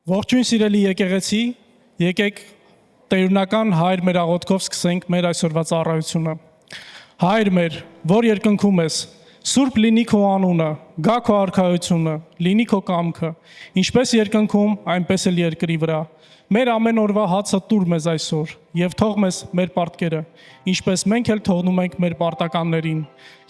Ողջույն սիրելի եկեղեցի, եկեք տերունական Հայր մեր աղոթքով սկսենք մեր այսօրվա ծառայությունը։ Հայր մեր, որ երկնքում ես, սուրբ լինի քո անունը, գա քո արքայությունը, լինի քո կամքը, ինչպես երկնքում, այնպես էլ երկրի վրա։ Մեր ամեն օրվա հացը տուր մեզ այսօր, եւ թող մեզ մեր պարտքերը, ինչպես մենք էլ թողնում ենք մեր պարտականներին,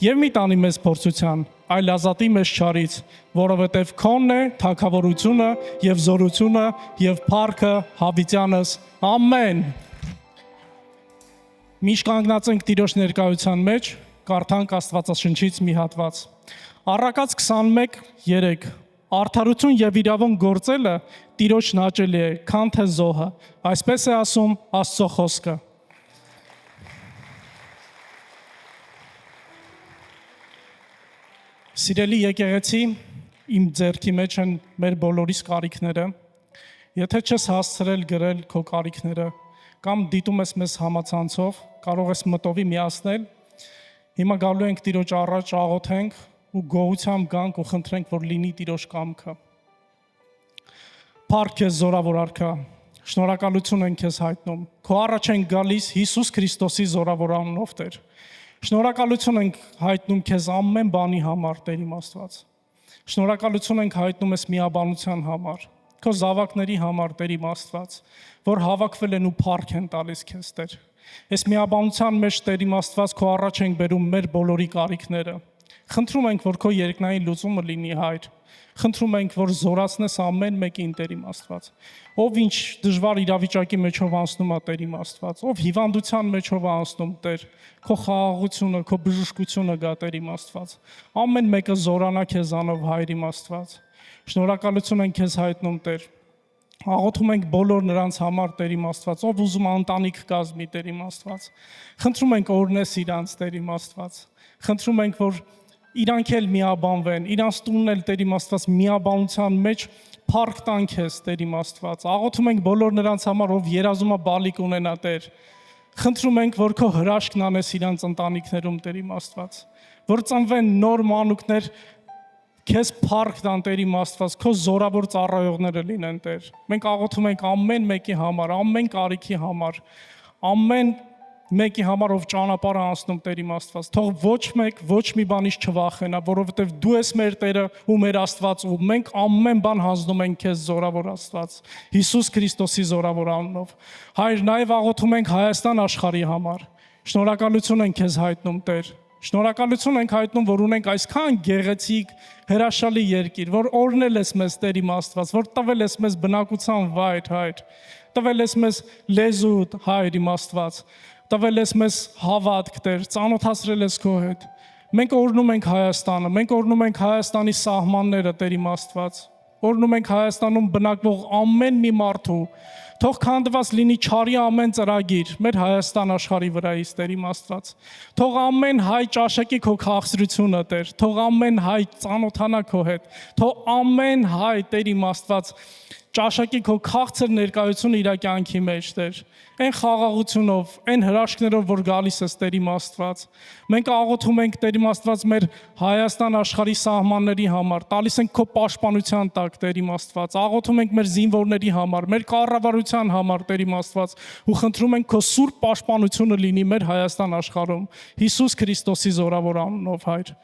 եւ մի տանի մեզ փորձության, այլ ազատի մեզ չարից, որովհետեւ քոնն է թագավորությունը եւ զորությունը եւ փառքը հավիտյանս։ Ամեն։ Միշտ կանգնած ենք Տիրոջ ներկայության մեջ, կարդանք Աստվածաշնչից մի հատված։ Առակաց 21:3 Արդարություն եւ իրավունք գործելը Տիրոջն հաճելի է, քան թե զոհը, այսպես է ասում Աստծո խոսքը։ Սիրելի եկեղեցի, իմ ձեռքի մեջ են մեր բոլորիս կարիքները։ Եթե չես հասցրել գրել քո կարիքները, կամ դիտում ես մեզ համացանցով, կարող ես մտովի միացնել։ Հիմա գալու ենք Տիրոջ առաջ աղոթենք ու գոհությամբ գանք ու խնդրենք, որ լինի Տիրոջ կամքը։ Փառք քեզ զորավոր արքա, շնորհակալություն ենք քեզ հայտնում։ Քո առաջ ենք գալիս Հիսուս Քրիստոսի զորավոր անունով, Տեր։ Շնորհակալություն ենք հայտնում քեզ ամեն բանի համար, Տեր իմ Աստված։ Շնորհակալություն ենք հայտնում ես միաբանության համար, քո զավակների համար, Տեր իմ Աստված, որ հավաքվել են ու փառք են տալիս քեզ, Տեր։ Այս միաբանության մեջ, Տեր իմ Աստված, քո առաջ ենք բերում մեր բոլորի կարիքները։ Խնդրում ենք, որ քո երկնային լուծումը լինի, Հայր։ Խնդրում ենք, որ զորացնես ամեն մեկին, Տեր իմ Աստված։ Ով ինչ դժվար իրավիճակի մեջով անցնում է, Տեր իմ Աստված, ով հիվանդության մեջով անցնում, Տեր, քո խաղաղությունը, քո բժշկությունը գա, Տեր իմ Աստված։ Ամեն մեկը զորանա քեզանով, Հայր իմ Աստված։ Շնորհակալություն ենք քեզ հայտնում, Տեր։ Աղոթում ենք բոլոր նրանց համար, Տեր իմ Աստված, ով ուզում է ընտանիք կազմի, Տեր իմ Աստված։ Խնդրում ենք օրհնես իրանց, Տեր իմ Աստված։ Խնդրում ենք, որ իրանք էլ միաբանվեն, իրանց տունն էլ, Տեր իմ Աստված, միաբանության մեջ փառք տան քեզ, Տեր իմ Աստված։ Աղոթում ենք բոլոր նրանց համար, ով երազում է բալիկ ունենա, Տեր։ Խնդրում ենք, որ քո հրաշքն անես իրանց ընտանիքներում, Տեր իմ Աստված, որ ծնվեն նոր մանուկներ, քեզ փառք տան, Տեր իմ Աստված, քո զորավոր ծառայողները լինեն, Տեր։ Մենք աղոթում ենք ամեն մեկի համար, ամեն կարիքի համար, ամեն մեկի համար, ով ճանապարհ անցնում, Տեր իմ Աստված, թող ոչ մեկ ոչ մի բանից չվախենա, որովհետև դու ես մեր Տերը ու մեր Աստված, ու մենք ամեն բան հանձնում ենք քեզ, զորավոր Աստված, Հիսուս Քրիստոսի զորավոր անունով։ Հայր, նաև աղոթում ենք Հայաստան աշխարհի համար։ Շնորհակալություն ենք քեզ հայտնում, Տեր։ Շնորհակալություն ենք հայտնում, որ ունենք այսքան գեղեցիկ, հրաշալի երկիր, որ օրհնել ես մեզ, Տեր իմ Աստված, որ տվել ես մեզ բնակության վայր, Հայր, տվել ես մեզ լեզու, Հայր իմ Աստված, տվել ես մեզ հավատք, Տեր, ծանոթացրել ես քո հետ։ Մենք օրհնում ենք Հայաստանը, մենք օրհնում ենք Հայաստանի սահմանները, Տեր իմ Աստված, օրհնում ենք Հայաստանում բնակվող ամեն մի մարդու, թող քանդված լինի չարի ամեն ծրագիր մեր Հայաստան աշխարհի վրայից, Տեր իմ Աստված։ Թող ամեն հայ ճաշակի քո քաղցրությունը, Տեր, թող ամեն հայ ծանոթանա քո հետ, թող ամեն հայ, Տեր իմ Աստված, ճաշակի քո քաղցր ներկայությունը իր կյանքի մեջ, Տեր։ Այն խաղաղությունով, այն հրաշքներով, որ գալիս ես, Տեր իմ Աստված։ Մենք աղոթում ենք, Տեր իմ Աստված, մեր Հայաստան աշխարհի սահմանների համար, տալիս ենք քո պաշտպանության տակ, Տեր իմ Աստված։ Աղոթում ենք մեր զինվորների համար, մեր կառավարության համար, Տեր իմ Աստված, ու խնդրում ենք քո սուրբ պաշտպանությունը լինի մեր Հայաստան աշխարհում, Հիսուս Քրիստոսի զորավոր անունով, Հայր։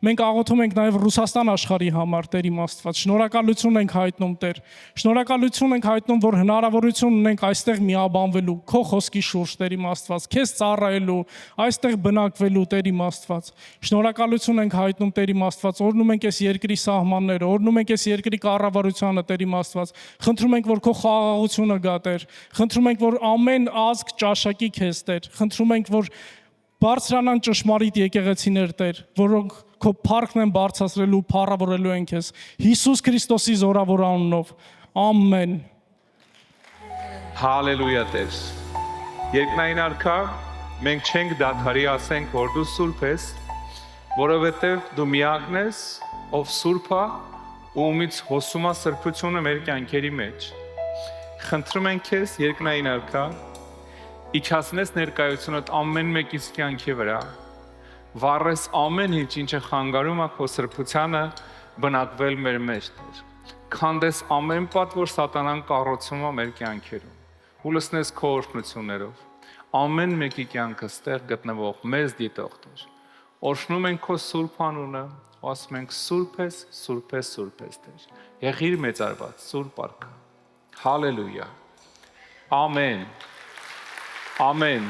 Մենք աղոթում ենք նաև Ռուսաստան աշխարհի համար, Տեր իմ Աստված, շնորհակալություն ենք հայտնում, Տեր։ Շնորհակալություն ենք հայտնում, որ հնարավորություն ունենք այստեղ միաբանվելու, քո խոսքի շուրջ, Տեր իմ Աստված, քեզ ծառայելու, այստեղ բնակվելու, Տեր իմ Աստված։ Շնորհակալություն ենք հայտնում, Տեր իմ Աստված, օրհնում ենք այս երկրի սահմանները, օրհնում ենք այս երկրի կառավարությանը, Տեր իմ Աստված։ Խնդրում ենք, որ քո խաղաղությունը գա, Տեր։ Խնդրում ենք, որ ամեն ազգ ճաշակի քեզ, Տեր։ Խնդրում ենք, որ բարձրանան ճշմարիտ եկեղեցիներ, Տեր, որոնք քո փառքն են բարձրացրելու, փառավորելու են քեզ, Հիսուս Քրիստոսի զորավոր անունով, ամեն։ Հալելույա, Տեր։ Երկնային արքա, մենք չենք դադարի ասենք, որ դու սուրբ ես, որովհետև դու միակն ես, ով սուրբ է, ու ումից հոսում է սրբությունը մեր կյանքերի մեջ։ Խնդրում ենք քեզ, երկնային արքա, իջացնես ներկայությունդ ամեն մեկիս կյանքի վրա, վառես ամեն ինչ, ինչը խանգարում է քո սրբությանը բնակվել մեր մեջ, Տեր։ քանդես ամեն պատ, որ սատանան կառուցում է մեր կյանքերում, ու լցնես քո օրհնություններով, ամեն մեկի կյանքը ստեղ գտնվող մեզ դիտող Տեր, օրհնում ենք քո սուրբ անունը, ու ասում ենք սուրբ ես, սուրբ ես, սուրբ ես Տեր, եղիր մեծարված, սուրբ արքա, հալելույա, ամեն, ամեն,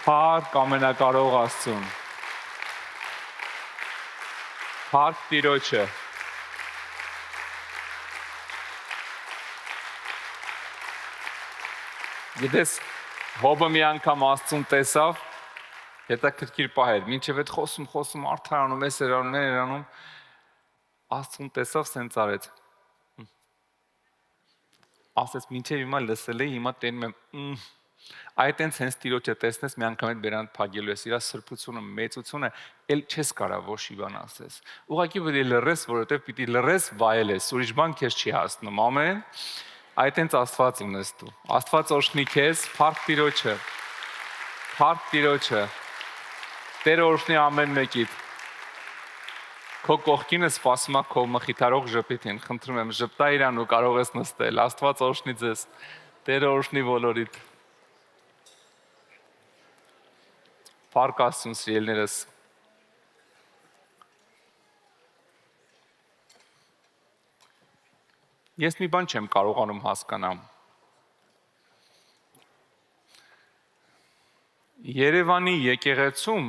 փառք ամենակարող Աստծուն, փառք Տիրոջը, գիտես, Հոբը մի անգամ Աստծուն տեսավ, հետաքրքիր պահ էր, մինչև այդ խոսում արդարանում, էս երանում, Աստծուն տեսավ, սենց արեց, ասեց, մինչև հիմա լսել էի, հիմա տենում եմ, այդ են հենց Տիրոջը տեսնես, մի անգամ այդ բերանդ փագելու ես, իրա սրբությունը, մեծությունը, էլ չես կարա ոչ մի բան ասես, ուղղակի պետք է լռես, որովհետև պիտի լռես, վայելես, ուրիշ բան քեզ չի հասնում, ամեն, այդ հենց Աստված ունես դու, Աստված օրհնի քեզ, փառք Տիրոջը, Տերը օրհնի ամեն մեկիդ, քո կողքինը սպասում է քո մխիթարող ժպիտին, խնդրում եմ, ժպտա իրան ու կարող ես նստել, Աստված օրհնի ձեզ, Տերը օրհնի բոլորիդ, փառք Աստծուն սիրելիներս, ես մի բան չեմ կարողանում հասկանամ, Երևանի եկեղեցում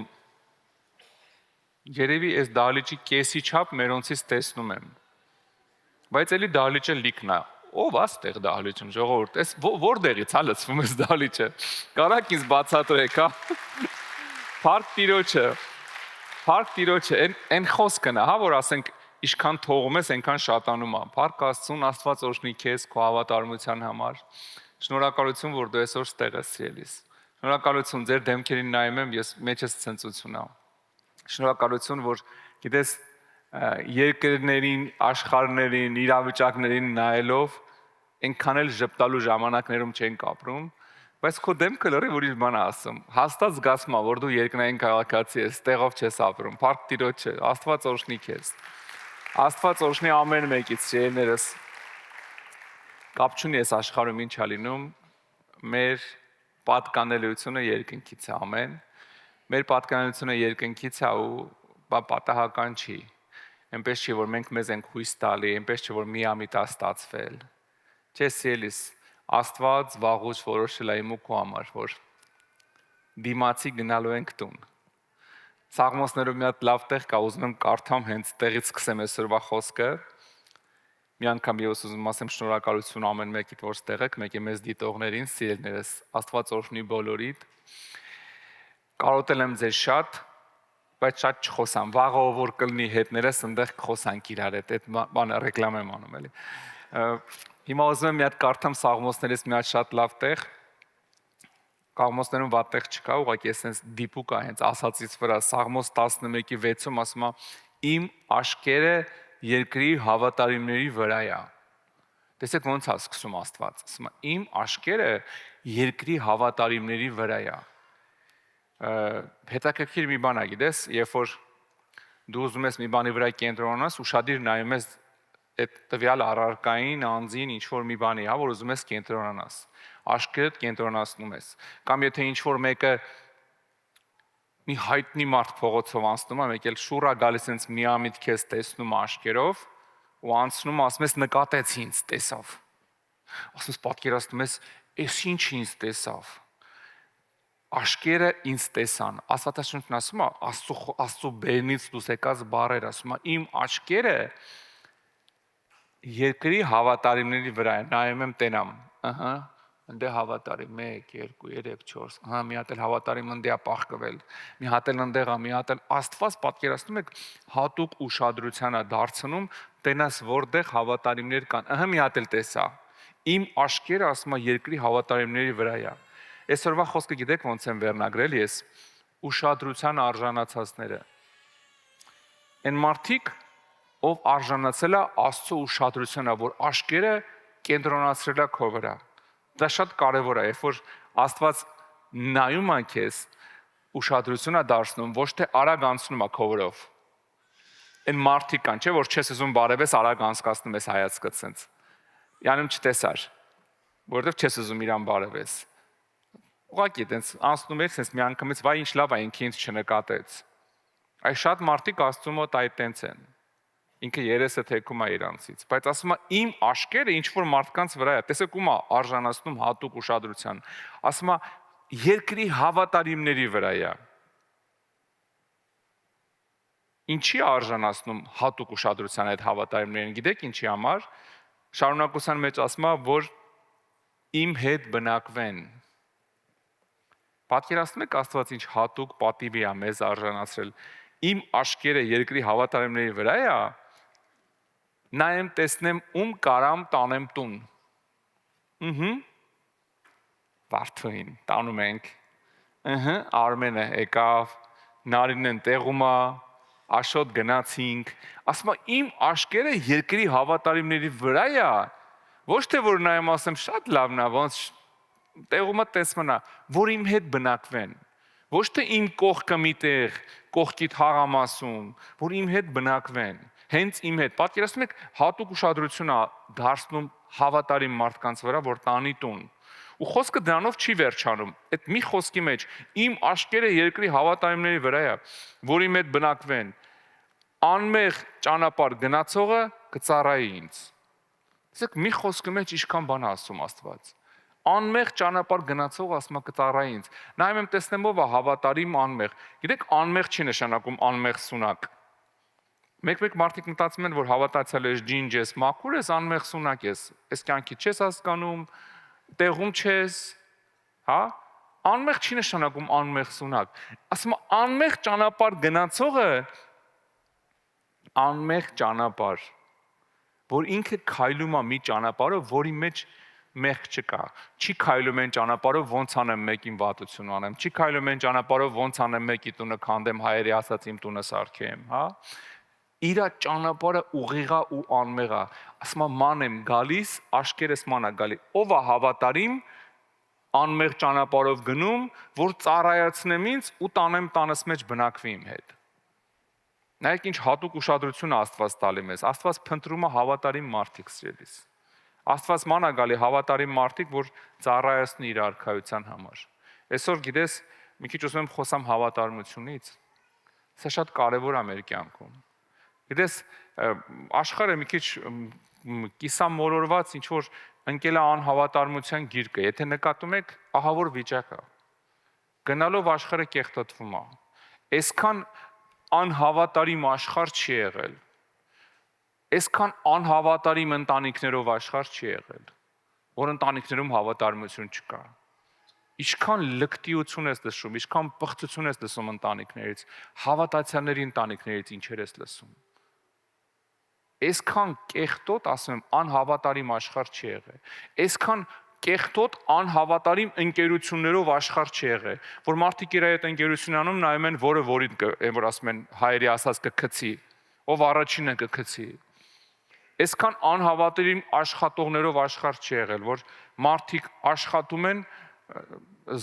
երևի այս դահլիճի կեսի չափ մերոնցից տեսնում եմ, բայց էլի դահլիճը լիքն է, ով աստեղ դահլիճում, ժողովուրդ, այս որտեղից է լցվում այս դահլիճը, կարաք ինձ բացատրեք, հա, փառք Տիրոջը, այն խոսքն է, հա, որ ասենք, ինչքան թողում ես, այնքան շատանում է, փառք Աստծուն, Աստված օրհնի քեզ քո հավատարմության համար, շնորհակալություն, որ դու այսօր ստեղ ես սիրելիս, շնորհակալություն, ձեր դեմքերին նայում եմ, ես մեջս ցնծություն ա, շնորհակալություն, որ գիտես երկրներին, աշխարհներին, իրավիճակներին նայելով այնքան էլ ժպտալու ժամանակներում չենք ապրում, բայց քո դեմքը լրիվ ուրիշ բան է ասում, հաստատ զգացում ա, որ դու երկնային քաղաքացի ես, տեղով չես ապրում, փառք Տիրոջը, Աստված օրհնի քեզ, Աստված օրհնի ամեն մեկից, սիրելիներս, կապ չունի այս աշխարհում ինչ ա լինում, մեր պատկանելիությունը երկնքից է, ամեն, մեր պատկանելիությունը երկնքից է ու պատահական չի, այնպես չի, որ մենք մեզ ենք հույս տալի, այնպես չի, որ միամիտ է ստացվել, չէ սիրելիս, Աստված վաղուց որոշել է իմ ու քո համար, որ դիմացի գնալու ենք տուն, Սաղմոսներով մի հատ լավ տեղ կա, ուզում եմ կարդամ հենց տեղից սկսեմ այսօրվա խոսքը, մի անգամ ես ուզում ասեմ շնորհակալություն ամեն մեկիդ, որ ստեղ եք, մեկ է մեզ դիտողներին, սիրելիներս, Աստված օրհնի բոլորիդ, կարոտել եմ ձեզ շատ, բայց շատ չխոսամ, վաղը որ կլինի հետներս, ընդեղ կխոսանք իրար հետ, այդ բանը ռեկլամ եմ անում, էլի։ Հիմա ուզում եմ մի հատ կարդամ Սաղմոսներից մի հատ շատ լավ տեղ, Սաղմոսներում վատ տեղ չկա, ուղղակի էսենց դիպուկ է հենց ասածից վրա, Սաղմոս 11:6-ում ասում է, իմ աշկերը երկրի հավատարիմների վրա է։ Տեսեք ոնց է սկսում Աստված, ասում է, իմ աշկերը երկրի հավատարիմների վրա է։ Հետաքրքիր մի բան է, գիտես, երբ որ դու ուզում ես մի բանի վրա կենտրոնանաս, ուշադիր նայում ես այդ տվյալ առարկային, անձին, ինչ որ մի բանի, հա, որ ուզում ես կենտրոնանաս, աշկերդ կենտրոնացնում ես, կամ եթե ինչ որ մեկը մի հայտնի մարդ փողոցով անցնում է, մեկ էլ շուռա գալիս ինձ միամիտ քեզ տեսնում աշկերով ու անցնում, ասում ես նկատեց ինձ, տեսավ, ասում ես պատկերացնում ես, էս ինչ ինձ տեսավ, աշկերը ինձ տեսան, Աստվածաշունչն ասում է, Աստծո բերնից դուրս եկած բառեր, ասում է, իմ աշկերը երկրի հավատարիմների վրա է, նայում եմ տենամ, ըհը, ընդե հավատարիմ, 1, 2, 3, 4, ահա մի հատ էլ հավատարիմ ընդե է պահկվել, մի հատ էլ ընդեղ է, մի հատ էլ Աստված պատկերացնում եք հատուկ ուշադրության է դարձնում, տենաս որտեղ հավատարիմներ կան, ըհը մի հատ էլ տեսա, իմ աշկերը ասում է երկրի հավատարիմների վրա է, այսօրվա խոսքը գիտեք ոնց եմ վերնագրել ես, ուշադրության արժանացածները, այն մարդիկ, ով արժանացել է Աստծո ուշադրությանը, որ աշկերը կենտրոնացրել է քո վրա, դա շատ կարևոր է, երբ որ Աստված նայում է քեզ, ուշադրություն է դարձնում, ոչ թե արագ անցնում է քո վրով, Այն մարդիկ կան, չէ, որ չես ուզում բարևես, արագ անցկացնում ես հայացքդ սենց։ Յանում չտեսար, որովհետև չես ուզում իրան բարևես։ Ուղղակի այտենց անցնում ես, սենց մի անգամից վայ ինչ լավ է, ինքը ինձ չնկատեց։ Այս շատ մարդիկ Աստծու մոտ այտենց են։ Ինքը երեսը թեքում է իրանցից, բայց ասում է իմ աշկերը ինչ որ մարդկանց վրա է, տեսեք ում է արժանացնում հատուկ ուշադրության։ Ասում է երկրի հավատարիմների վրա է։ Ինչի արժանացնում հատուկ ուշադրության այդ հավատարիմներին, գիտեք ինչի համար։ Շարունակության մեջ ասում է, որ իմ հետ բնակվեն։ Պատկերացնում եք Աստված ինչ հատուկ պատիվ է մեզ արժանացրել։ Իմ աշկերը երկրի հավատարիմների վրա է, նայեմ տեսնեմ ում կարամ տանեմ տուն։ Վարդուհին տանում ենք։ Արմենը եկավ, Նարինեն տեղում է, Աշոտ գնացինք, ասում է իմ աշկերը երկրի հավատարիմների վրա է, ոչ թե որ նայեմ ասեմ շատ լավն է, ոնց տեղում է տեսնում է, որ իմ հետ բնակվեն, ոչ թե իմ կողքը միտեղ, կողքիդ հաղամասում, որ իմ հետ բնակվեն, հենց իմ հետ, պատկերացնում եք հատուկ ուշադրություն է դարձնում հավատարիմ մարդկանց վրա, որ տանի տուն։ Ու խոսքը դրանով չի վերջանում, այդ մի խոսքի մեջ իմ աշկերը երկրի հավատարիմների վրա է, որ իմ հետ բնակվեն, անմեղ ճանապարհ գնացողը կծառայի ինձ։ Տեսեք մի խոսքի մեջ ինչքան բան ասում Աստված։ Անմեղ ճանապարհ գնացողը ասում է կծառայի ինձ։ Նայում եմ տեսնեմ ով է հավատարիմ անմեղ։ Գիտեք անմեղ չի նշանակում անմեղ սունակ։ Մեկ-մեկ մարդիկ մտածում են, որ հավատացյալ ես, ջինջ ես, մաքուր ես, անմեղ սունակ ես։ Այս կյանքի չես հասկանում, տեղում չես, հա? Անմեղ չի նշանակում անմեղ սունակ։ Ասում է անմեղ ճանապարհ գնացողը անմեղ ճանապարհ, որ ինքը քայլում է մի ճանապարհով, որի մեջ մեղք չկա։ Չի քայլում են ճանապարհով ոնց անեմ մեկին վատություն անեմ, չի քայլում են ճանապարհով ոնց անեմ մեկի տունը քանդեմ, հայերի ասած իմ տունը սարքեմ, հա? Իր ճանապարհը ուղիղա ու անմեղա։ Ասում է ման եմ գալիս, աշկերս ման է գալի։ Ով է հավատարիմ անմեղ ճանապարհով գնում, որ ծառայացնեմ ինձ ու տանեմ տանս մեջ բնակվի իմ հետ։ Նայեք ինչ հատուկ ուշադրություն է Աստված տալի մեզ։ Աստված փնտրում է հավատարիմ մարդիկ սիրելիս։ Աստված ման է գալի հավատարիմ մարդիկ, որ ծառայացնի իր արքայության համար։ Այսօր գիտես, մի քիչ ուզում եմ խոսամ հավատարմությունից։ Սա շատ կարևոր է մեր կյանքում։ Գիտես, աշխարհը մի քիչ կիսամոլորված ինչ որ ընկել է անհավատարմության գիրկը։ Եթե նկատում եք, ահավոր վիճակ է։ Գնալով աշխարհը կեղտոտվում է։ Այսքան անհավատարիմ աշխարհ չի եղել։ Այսքան անհավատարիմ ընտանիքներով աշխարհ չի եղել, որ ընտանիքներում հավատարմություն չկա։ Ինչքան լկտիություն ես լսում, ինչքան պղծություն ես լսում ընտանիքներից, հավատացյալների ընտանիքներից ինչեր ես լսում։ Այսքան կեղտոտ, ասում եմ, անհավատարիմ աշխարհ չի եղել։ Այսքան կեղտոտ անհավատարիմ ընկերություններով աշխարհ չի եղել, որ մարդիկ իր այդ ընկերություն անում նայում են, որը որին որ ասում են հայերի ասած կգցի, ով առաջինը կգցի։ Այսքան անհավատարիմ աշխատողներով աշխարհ չի եղել, որ մարդիկ աշխատում են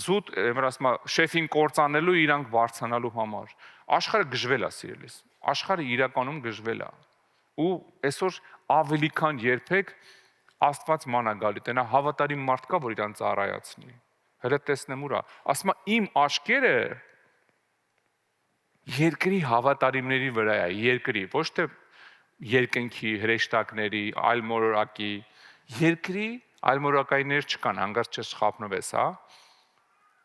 զուտ, որ ասում եմ, շեֆին կործանելու իրանք բարձրանալու համար։ Աշխարհը գժվել է, սիրելիս։ Աշխարհը իրականում գժվել է։ Ու այսօր ավելի քան երբեք Աստված ման է գալի, տենա հավատարիմ մարդ կա, որ իրան ծառայացնի։ Հələ տեսնեմ ուրա։ Ասում է իմ աշկերը երկրի հավատարիմների վրա է, երկրի, ոչ թե երկնքի, հրեշտակների, այլմոլորակի, երկրի այլմոլորակայիններ չկան, հանգարց չսխափնվես, հա։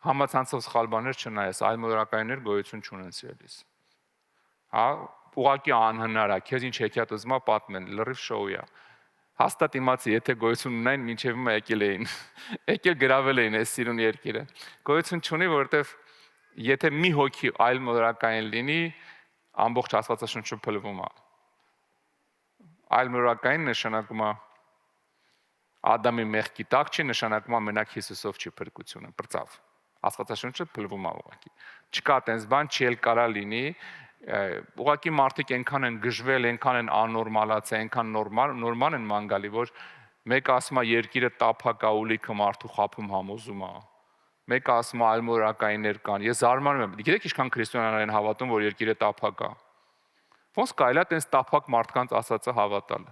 Համացանցով սխալ բաներ չնայես, այլմոլորակայիններ գոյություն չունեն սիրելիս։ Հա, ուղղակի անհնար է, քեզ ինչ հեքիաթ ուզում է պատմեն, լրիվ շոու է։ Հաստատ իմացի, եթե գոյություն ունեն, մինչև հիմա եկել էին։ Եկել գրավել էին այս սիրուն երկիրը։ Գոյություն չունի, որովհետև եթե մի հոգի այլմոլորակային լինի, ամբողջ Աստվածաշունչը փլվում է։ Այլմոլորակային նշանակում է Ադամի մեղքի տակ չի, նշանակում է մենակ Հիսուսով չի փրկությունը, բրծավ։ Աստվածաշունչը փլվում է ուղղակի։ Չկա տենց բան, չի էլ կարա լինի, ուղղակի մարդիկ այնքան են գժվել, այնքան են աննորմալացել, այնքան նորմալ են մանգալի, որ մեկը ասում է երկիրը տափակ է, ուլիքը մարդու խափում համոզում է։ Մեկը ասում է այլմոլորակայիններ կան։ Ես զարմանում եմ, գիտեք ինչքան քրիստոնյաներ են հավատում, որ երկիրը տափակ է։ Ոնց կարելի է տես տափակ մարդկանց ասածը հավատալ։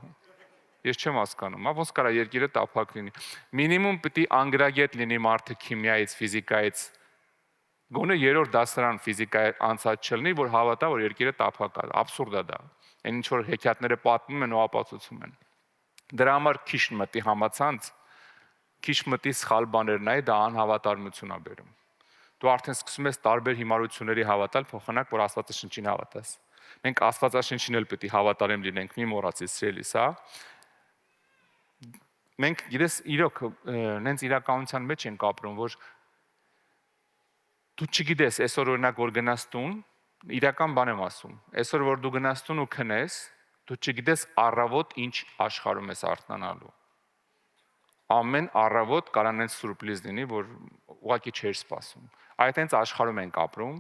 Ես չեմ հասկանում, ոնց կարա երկիրը տափակ լինի։ Մինիմում պիտի անգրագետ լինի մարդը քիմիայից, ֆիզիկայից։ Գոնե երրորդ դասարան ֆիզիկայի անցած չլինի, որ հավատա, որ երկիրը տափակ է։ Աբսուրդ է դա։ Այն ինչ որ հեքիաթները պատմում են ու ապացուցում են։ Դրա համար քիչ մտի համացանց, քիչ մտի սխալ բաներ նայ, դա անհավատարմություն է բերում։ Դու արդեն սկսում ես տարբեր հիմարությունների հավատալ, փոխանակ որ Աստվածաշնչին հավատաս։ Մենք Աստվածաշնչին էլ պիտի հավատարիմ լինենք, մի մոռացիր սիրելիս, հա։ Մենք իրոք նենց իրականության մեջ ենք ապրում, որ դու չգիտես, այսօր օրինակ որ գնաս տուն, իրական բան եմ ասում։ Այսօր որ դու գնաս տուն ու քնես, դու չգիտես առավոտ ինչ աշխարհում ես արթնանալու։ Ամեն առավոտ կարան են սուրպրիզ լինի, որ ուղղակի չէր սպասում։ Այդ հենց աշխարհում ենք ապրում,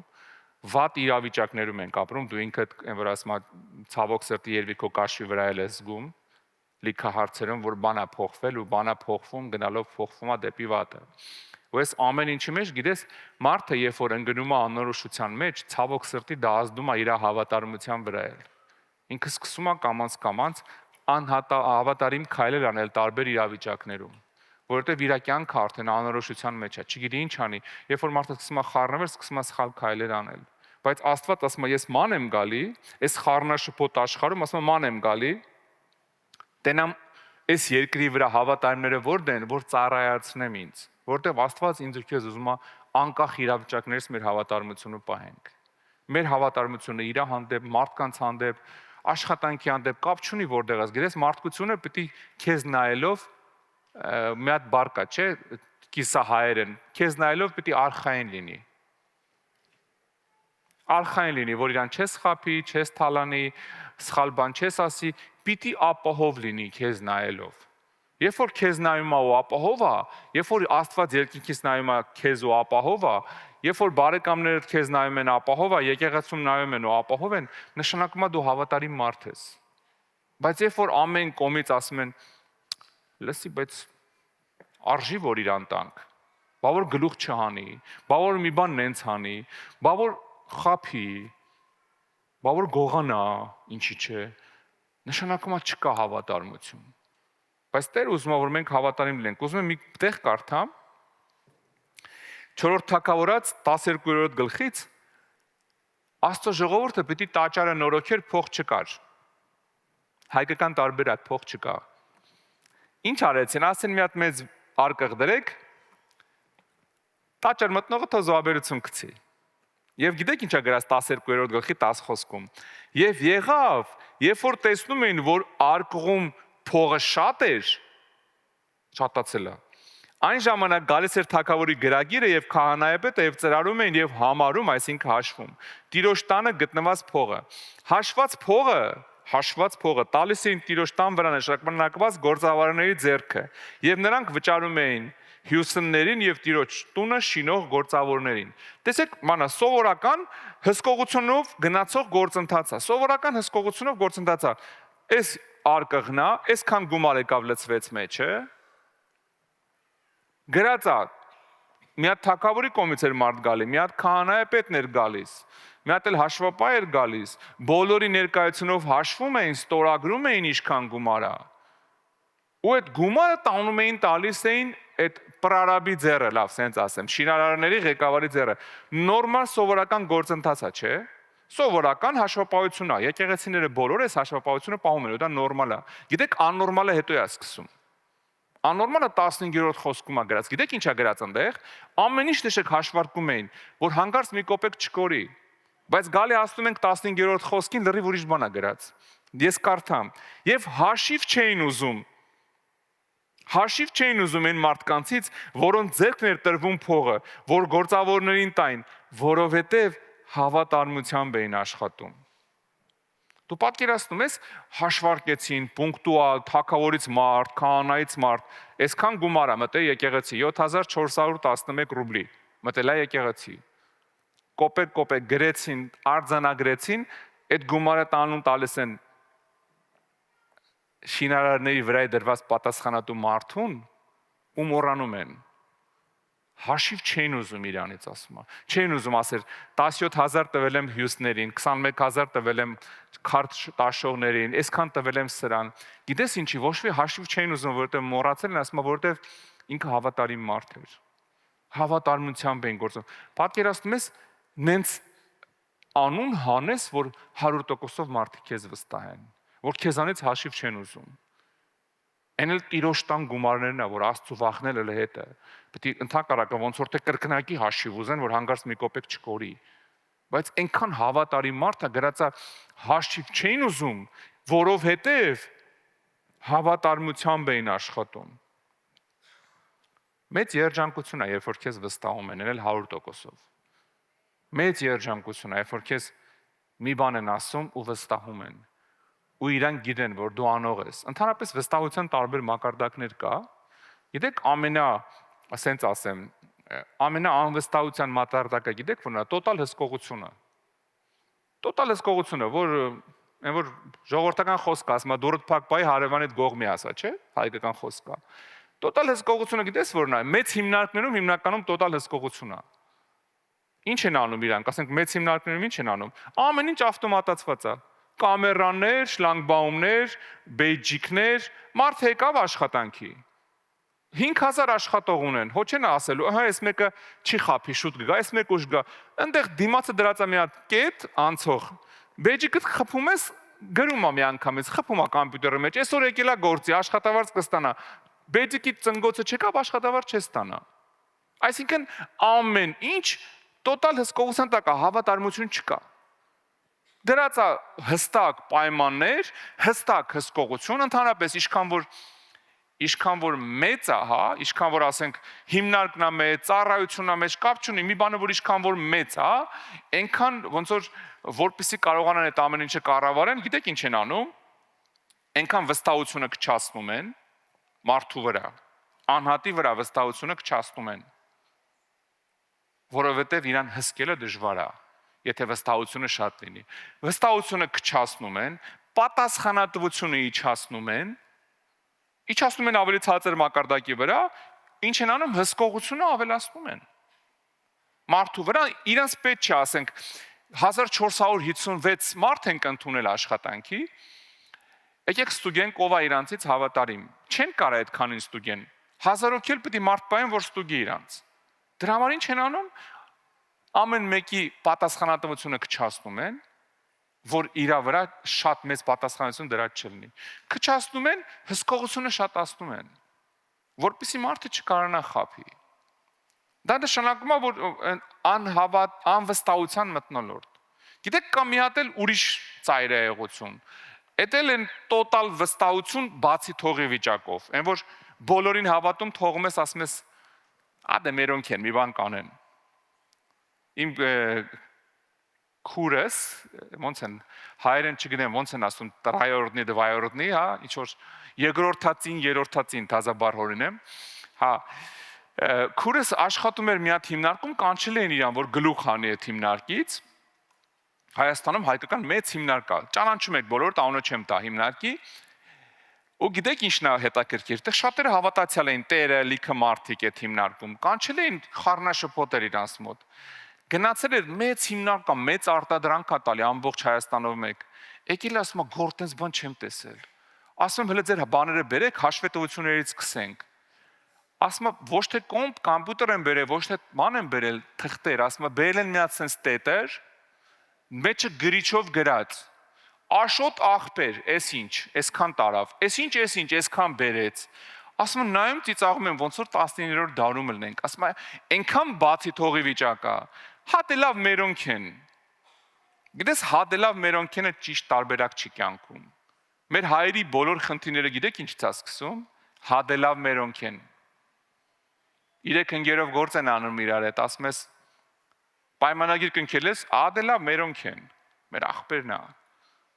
վատ իրավիճակներում ենք ապրում, դու ինքդ այն որ ասում ես ցավոք սրտի երևի քո կաշվի վրա էլ ես զգում, լիքը հարցերում, որ բան է փոխվել ու բան է փոխվում, գնալով փոխվում է դեպի վատը։ Ու այս ամեն ինչի մեջ գիտես, մարդը երբ որ ընկնում է անորոշության մեջ, ցավոք սրտի դա ազդում է իր հավատարմության վրա էլ։ Ինքը սկսում է կամաց անհավատարիմ քայլեր անել տարբեր իրավիճակներում, որովհետև իր կյանքը արդեն անորոշության մեջ է, չգիտի ինչ անի, երբ որ մարդը սկսում է խառնվել, սկսում է սխալ քայլեր անել։ Բայց Աստված ասում է, ես ման եմ գալի, այս խառնաշփոթ աշխարհում ասում է ման եմ գալի, տենամ այս երկրի վրա հավատարիմները որտե են, որ ծառայացնեմ ինձ, որովհետև Աստված ինձ ու քեզ ուզում է անկախ իրավիճակներից մեր հավատարմությունը պահենք։ Մեր հավատարմությունը իր հանդեպ, մարդկանց հանդեպ, աշխատանքի հանդեպ կապ չունի որտեղ ես, գիտես մարդկությունը պիտի քեզ նայելով մի հատ բառ կա, չէ, կիսահայերեն, քեզ նայելով պիտի արխային լինի։ Արխային լինի, որ իրան չես խափի, չես թալանի, սխալ բան չես ասի, պիտի ապահով լինի քեզ նայելով։ Երբ որ քեզ նայում է ու ապահով է, երբ որ Աստված երկինքից նայում է քեզ ու ապահով է, երբ որ բարեկամներդ քեզ նայում են ապահով է, եկեղեցում նայում են ու ապահով են, նշանակում է դու հավատարիմ մարդ ես։ Բայց երբ որ ամեն կողմից ասում են, լսի, բայց արժի որ իրան տանք, բա որ գլուխ չհանի, բա որ մի բան նենց հանի, բա որ խափի, բա որ գողանա, ինչի՞ չէ, նշանակում է չկա հավատարմություն։ Բայց Տերը ուզում է որ մենք հավատարիմ լինենք։ Ուզում եմ մի տեղ կարդամ 4-րդ Թագավորաց 12-րդ գլխից Աստծո ժողովուրդը պիտի տաճարը նորոգեր, փող չկար։ Հայկական տարբերակ փող չկա։ Ինչ արեցին, ասեն մի հատ մեծ արկղ դրեք, տաճար մտնողը թող զոհաբերություն գցի։ Եվ գիտեք ինչա գրած 12-րդ գլխի 10 խոսքում։ Եվ եղավ, երբ որ տեսնում էին, որ արկղում փողը շատ էր, շատացել է։ Այն ժամանակ գալիս էր թագավորի գրագիրը եւ քահանայապետը եւ ծրարում էին եւ համարում, այսինքն հաշվում։ Տիրոջ տանը գտնված փողը։ Հաշված փողը տալիս էին Տիրոջ տան վրա նշանակված գործավարների ձեռքը եւ նրանք վճարում էին հյուսններին եւ Տիրոջ տունը շինող գործավորներին։ Տեսեք, մանա սովորական հսկողությունով գնացող գործընթաց է։ Սովորական հսկողությունով գործընթաց է։ Այս արկղնա, այսքան գումար եկավ լցվեց մեջը։ Գրածա մի հատ թագավորի կողմից էր մարդ գալի, մի հատ քահանայապետն էր գալիս, մի հատ էլ հաշվապահ էր գալիս, բոլորի ներկայությունով հաշվում էին, ստորագրում էին ինչքան գումար է։ Ու այդ գումարը տանում էին, տալիս էին այդ պրարաբի ձեռը, լավ, սենց ասեմ, շինարարների ղեկավարի ձեռը։ Նորմալ սովորական գործընթաց է, չէ՞։ Սովորական հաշվապահություն է, եկեղեցիները բոլորը այս հաշվապահությունը պահում են, դա նորմալ է։ Գիտեք, աննորմալը հետո է սկսում։ Աննորմալը 15-րդ խոսքում է գրած։ Գիտեք ինչ է գրած այնտեղ։ Ամեն ինչ նշեք հաշվարկում էին, որ հանկարծ մի կոպեկ չկորի։ Բայց գալի ասում ենք 15-րդ խոսքին լրիվ ուրիշ բան է գրած։ Ես կարդամ. Եվ հաշիվ չէին ուզում այն մարդկանցից, որոնց ձեռքն էր տրվում փողը, որ գործավորներին տային, որովհետև հավատարմությամբ էին աշխատում։ Դու պատկերացնում ես, հաշվարկեցին, պունկտուալ, թագավորից մարդ, քահանայից մարդ, այսքան գումար է մտել եկեղեցի, 7411 ռուբլի, մտել է եկեղեցի։ Կոպեկ գրեցին, արձանագրեցին, այդ գումարը տանուն տալիս են շինարարների վրա դրված պատասխանատու մարդուն ու մոռանում են։ Հաշիվ չեն ուզում իրանից, ասում է։ Չեն ուզում ասել 17000 տվել եմ հյուսներին, 21000 տվել եմ քարտ տաշողներին, այսքան տվել եմ սրան։ Գիտես ինչի, ոչ մի հաշիվ չեն ուզում, որովհետև մոռացել են, ասում է, որովհետև ինքը հավատարիմ մարդ էր։ Հավատարմությամբ են գործում։ Պատկերացնում ես, նենց անուն հանես, որ 100%-ով մարդիկ քեզ վստահեն, որ քեզանից հաշիվ չեն ուզում։ Այն էլ տիրոջ տան գումարներն է, որ Աստծո վախնել էլ հետը։ Պետք է ընդհանրական ոնց որ թե կրկնակի հաշիվ ուզեն, որ հանգարց մի կոպեկ չկորի։ Բայց այնքան հավատարիմ մարդը գրածա հաշիվ չէին ուզում, որովհետև հավատարմությամբ էին աշխատում։ Մեծ երջանկություն է, երբ որ քեզ վստահում են, էլ 100%-ով։ Մեծ երջանկություն է, երբ որ քեզ մի բան են ասում ու վստահում են։ Ու իրան գիտեն, որ դու անող ես։ Ընդհանրապես վստահության տարբեր մակարդակներ կա։ Գիտեք, ասենց ասեմ, ամենաանվստահության մակարդակը գիտեք որն է, տոտալ հսկողությունը։ Տոտալ հսկողությունը, որ ժողովրդական խոսք ասում է, դուրդ փակ բայ հարևանիդ գողմի ասա, չէ՞, հայկական խոսք է։ Տոտալ հսկողությունը գիտես որն է, մեծ հիմնարկներում հիմնականում տոտալ հսկողություն է։ Ինչ են անում իրանք, ասենք մեծ հիմնարկներում ինչ են անում։ Ամեն ինչ ավտոմատացված է։ Կամերաներ, շլանգբաումներ, բեյջիկներ, մարդ եկավ աշխատանքի։ 5000 աշխատող ունեն, հո չեն ասելու, ահա այս մեկը չի խափի, շուտ կգա, այս մեկը ուշ գա։ Այնտեղ դիմացը դրած է մի հատ կետ անցող։ Բեյջիկը խփում ես, գրում է մի անգամից, խփում է կոմպյուտերի մեջ, այսօր եկել է գործի, աշխատավարձ կստանա։ Բեյջիկի ծնգոցը չեկավ, աշխատավարձ չստանա։ Այսինքն ամեն ինչ տոտալ հսկողության տակ է, հավատարմություն չկա։ Դրած է հստակ պայմաններ, հստակ հսկողություն, ընդհանրապես ինչքան որ մեծ է, հա, ինչքան որ ասենք հիմնարկն է մեծ, ծառայությունն է մեծ, կապ չունի, մի բանը որ ինչքան որ մեծ է, այնքան ոնց որ որպեսզի կարողանան այդ ամեն ինչը կառավարեն, գիտեք ինչ են անում, այնքան վստահությունը կչացնում են մարդու վրա, անհատի վրա վստահությունը կչացնում են, որովհետև իրան հսկելը դժվար է, եթե վստահությունը շատ լինի։ Վստահությունը կչացնում են, պատասխանատվությունը իջացնում են ավելի ցածր մակարդակի վրա, ինչ են անում, հսկողությունը ավելացնում են։ Մարդու վրա իրանց պետք չի, ասենք 1456 մարդ են ընդունել աշխատանքի, եկեք ստուգենք ով է իրանցից հավատարիմ։ Չեն կարա այդքանին ստուգեն։ 1000-ով էլ պետք է մարդ պահեն, որ ստուգի իրանց։ Դրա համար ինչ են անում, ամեն մեկի պատասխանատվությունը կչացնում են, որ իրա վրա շատ մեծ պատասխանատվություն դրած չլինի։ Կչացնում են, հսկողությունը շատացնում են, որպեսզի մարդը չկարանա խափի։ Դա նշանակում է, որ անվստահության մթնոլորտ։ Գիտեք, կա մի հատ էլ ուրիշ ծայրահեղություն։ Էդ էլ են տոտալ վստահություն բացի թողի վիճակով, այն որ բոլորին հավատում թողում ես, ասում ես, ադե մերոնք են, մի բան կանեն։ Իմ քուրս, ոնց են, հայերեն չգնեմ, ոնց են ասում, տրայորդնի, դվայորդնի, հա, ինչ որ երրորդածին թազաբար հորինեմ, հա, քուրս աշխատում էր մի հատ հիմնարկում, կանչել էին իրան, որ գլուխ հանի այդ հիմնարկից, Հայաստանում հայկական մեծ հիմնարկ կա, ճանաչում եք բոլորդ, անունը չեմ տա հիմնարկի, ու գիտեք ինչն է հետաքրքիր, դե շատերը հավատացյալ էին, տերը, լիքը մարդիկ այդ հիմնարկում, կանչել էին խառնաշփոթեր իրանց մոտ, գնացել էր մեծ հիմնարկ կա, մեծ արտադրանք կա տալի ամբողջ Հայաստանով մեկ, եկել ասում է գործ բան չեմ տեսել, ասում եմ հələ ձեր բաները բերեք, հաշվետվություններից սկսենք, ասում է ոչ թե կոմպյուտեր են բերել, ոչ թե բան են բերել, թղթեր, ասում է բերել են մի հատ sense տետեր, մեջը գրիչով գրած, Աշոտ աղբեր, էս ինչ, այսքան տարավ, էս ինչ, այսքան բերեց, ասում եմ նայում ծիծաղում եմ, ոնց որ 19-րդ դարում ելնենք, ասում է այնքան բացի թողի վիճակա, հատելավ մերոնք են, գիտես հատելավ մերոնք են ճիշտ տարբերակ չի կյանքում, մեր հայերի բոլոր խնդիրները գիտեք ինչ ցա սկսում, հատելավ մերոնք են, 3 ընկերով գործ են անում իրար հետ, ասում ես պայմանագիր կնքել ես, ադելավ մերոնք են, մեր աղբերն է,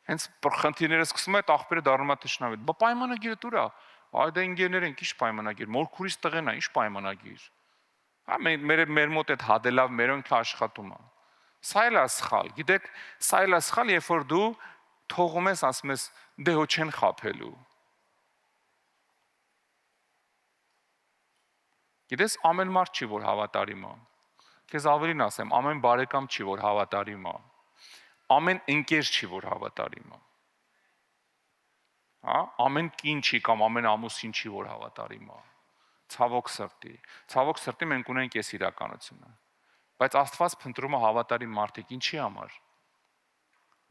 հենց խնդիրները սկսում է, այդ աղբերը դառնում է թշնամի, բա պայմանագիրը դուր է, այդ ընկերներ են, ինչ պայմանագիր, մորքուրից տղեն է, ինչ պայմանագիր, հա մեր մոտ այդ հադելավ մերոնքը աշխատում է, սա էլ է սխալ, գիտեք, սա էլ է սխալ, երբ որ դու թողում ես, ասում ես, դե հո չեն խափելու, Գիտես, ամեն մարդ չի, որ հավատարիմ է։ Քեզ ավելին ասեմ, ամեն բարեկամ չի, որ հավատարիմ է։ Ամեն ընկեր չի, որ հավատարիմ է։ Հա, ամեն կին չի կամ ամեն ամուսին չի, որ հավատարիմ է։ Ցավոք սրտի մենք ունենք այս իրականությունը։ Բայց Աստված փնտրում է հավատարիմ մարդիկ, ինչի համար։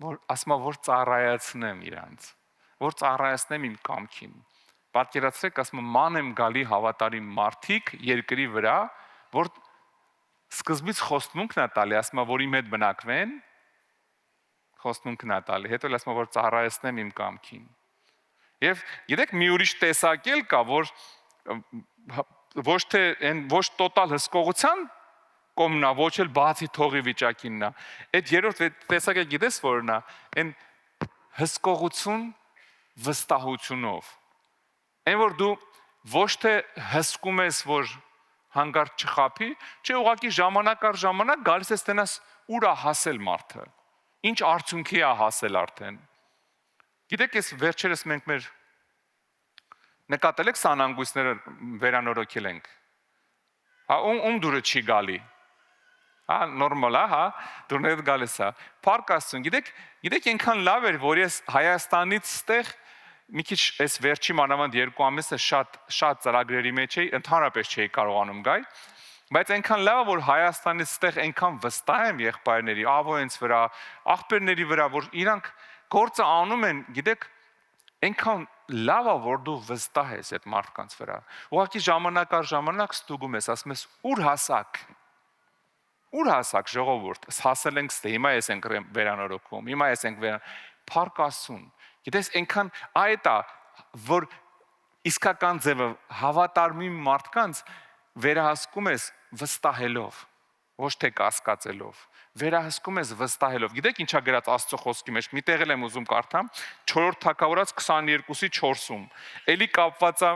Որ ասում է, որ ծառայացնեմ իրանց, որ ծառայացնեմ իմ կամքին։ Պատկերացրեք, ասում եմ, ման եմ գալի հավատարիմ մարդիկ երկրի վրա, որ սկզբից խոստմունքն է տալի, ասում է, որ իմ հետ բնակվեն, խոստմունքն է տալի, հետո ասում է, որ ծառայացնեմ իմ կամքին։ Եվ գիտեք, մի ուրիշ տեսակել կա, որ ոչ տոտալ հսկողության կողմն է, ոչ էլ բացի թողի վիճակինն է։ Այդ երրորդ տեսակը գիտես որն է, այն հսկողություն վստահությունով։ Այն որ դու ոչ թե հսկում ես, որ հանգարտ չխափի, չէ, ուղղակի ժամանակ առ ժամանակ գալիս ես տենաս ուր է հասել մարդը, ինչ արդյունքի է հասել արդեն։ Գիտեք, ես վերջերս մենք մեր նկատել եք սանանգույցները վերանորոգել ենք։ Հա, ում դուրը չի գալի։ Հա, նորմալ է, հա, դուրները գալիս է։ Փառք Աստծուն, գիտեք այնքան լավ էր, որ ես Հայաստանից ստեղ մի քիչ այս վերջի մանավանդ 2 ամիսը շատ ծրագրերի մեջ էի, ընդհանրապես չէի կարողանում գալ, բայց այնքան լավ է, որ Հայաստանից ստեղ այնքան վստահ եմ եղբայրների, ավոյենց վրա, աղբերների վրա, որ իրանք գործը անում են, գիտեք, այնքան լավ է, որ դու վստահ ես այդ մարդկանց վրա։ Ուղղակի ժամանակ առ ժամանակ ստուգում ես, ասում ես՝ ուր հասակ ժողովուրդ, հասել ենք ստե, հիմա ես ենք վերանորոգվում, հիմա ես ենք Փառք Աստծուն։ Գիտես, այնքան այդ է, որ իսկական ձևը հավատարմի մարդկանց վերահսկում ես վստահելով, ոչ թե կասկածելով, վերահսկում ես վստահելով։ Գիտեք ինչա գրած Աստծո խոսքի մեջ, մի տեղ եմ ուզում կարդամ, 4 Թագավորաց 22-ի 4-ում։ Էլի կապված է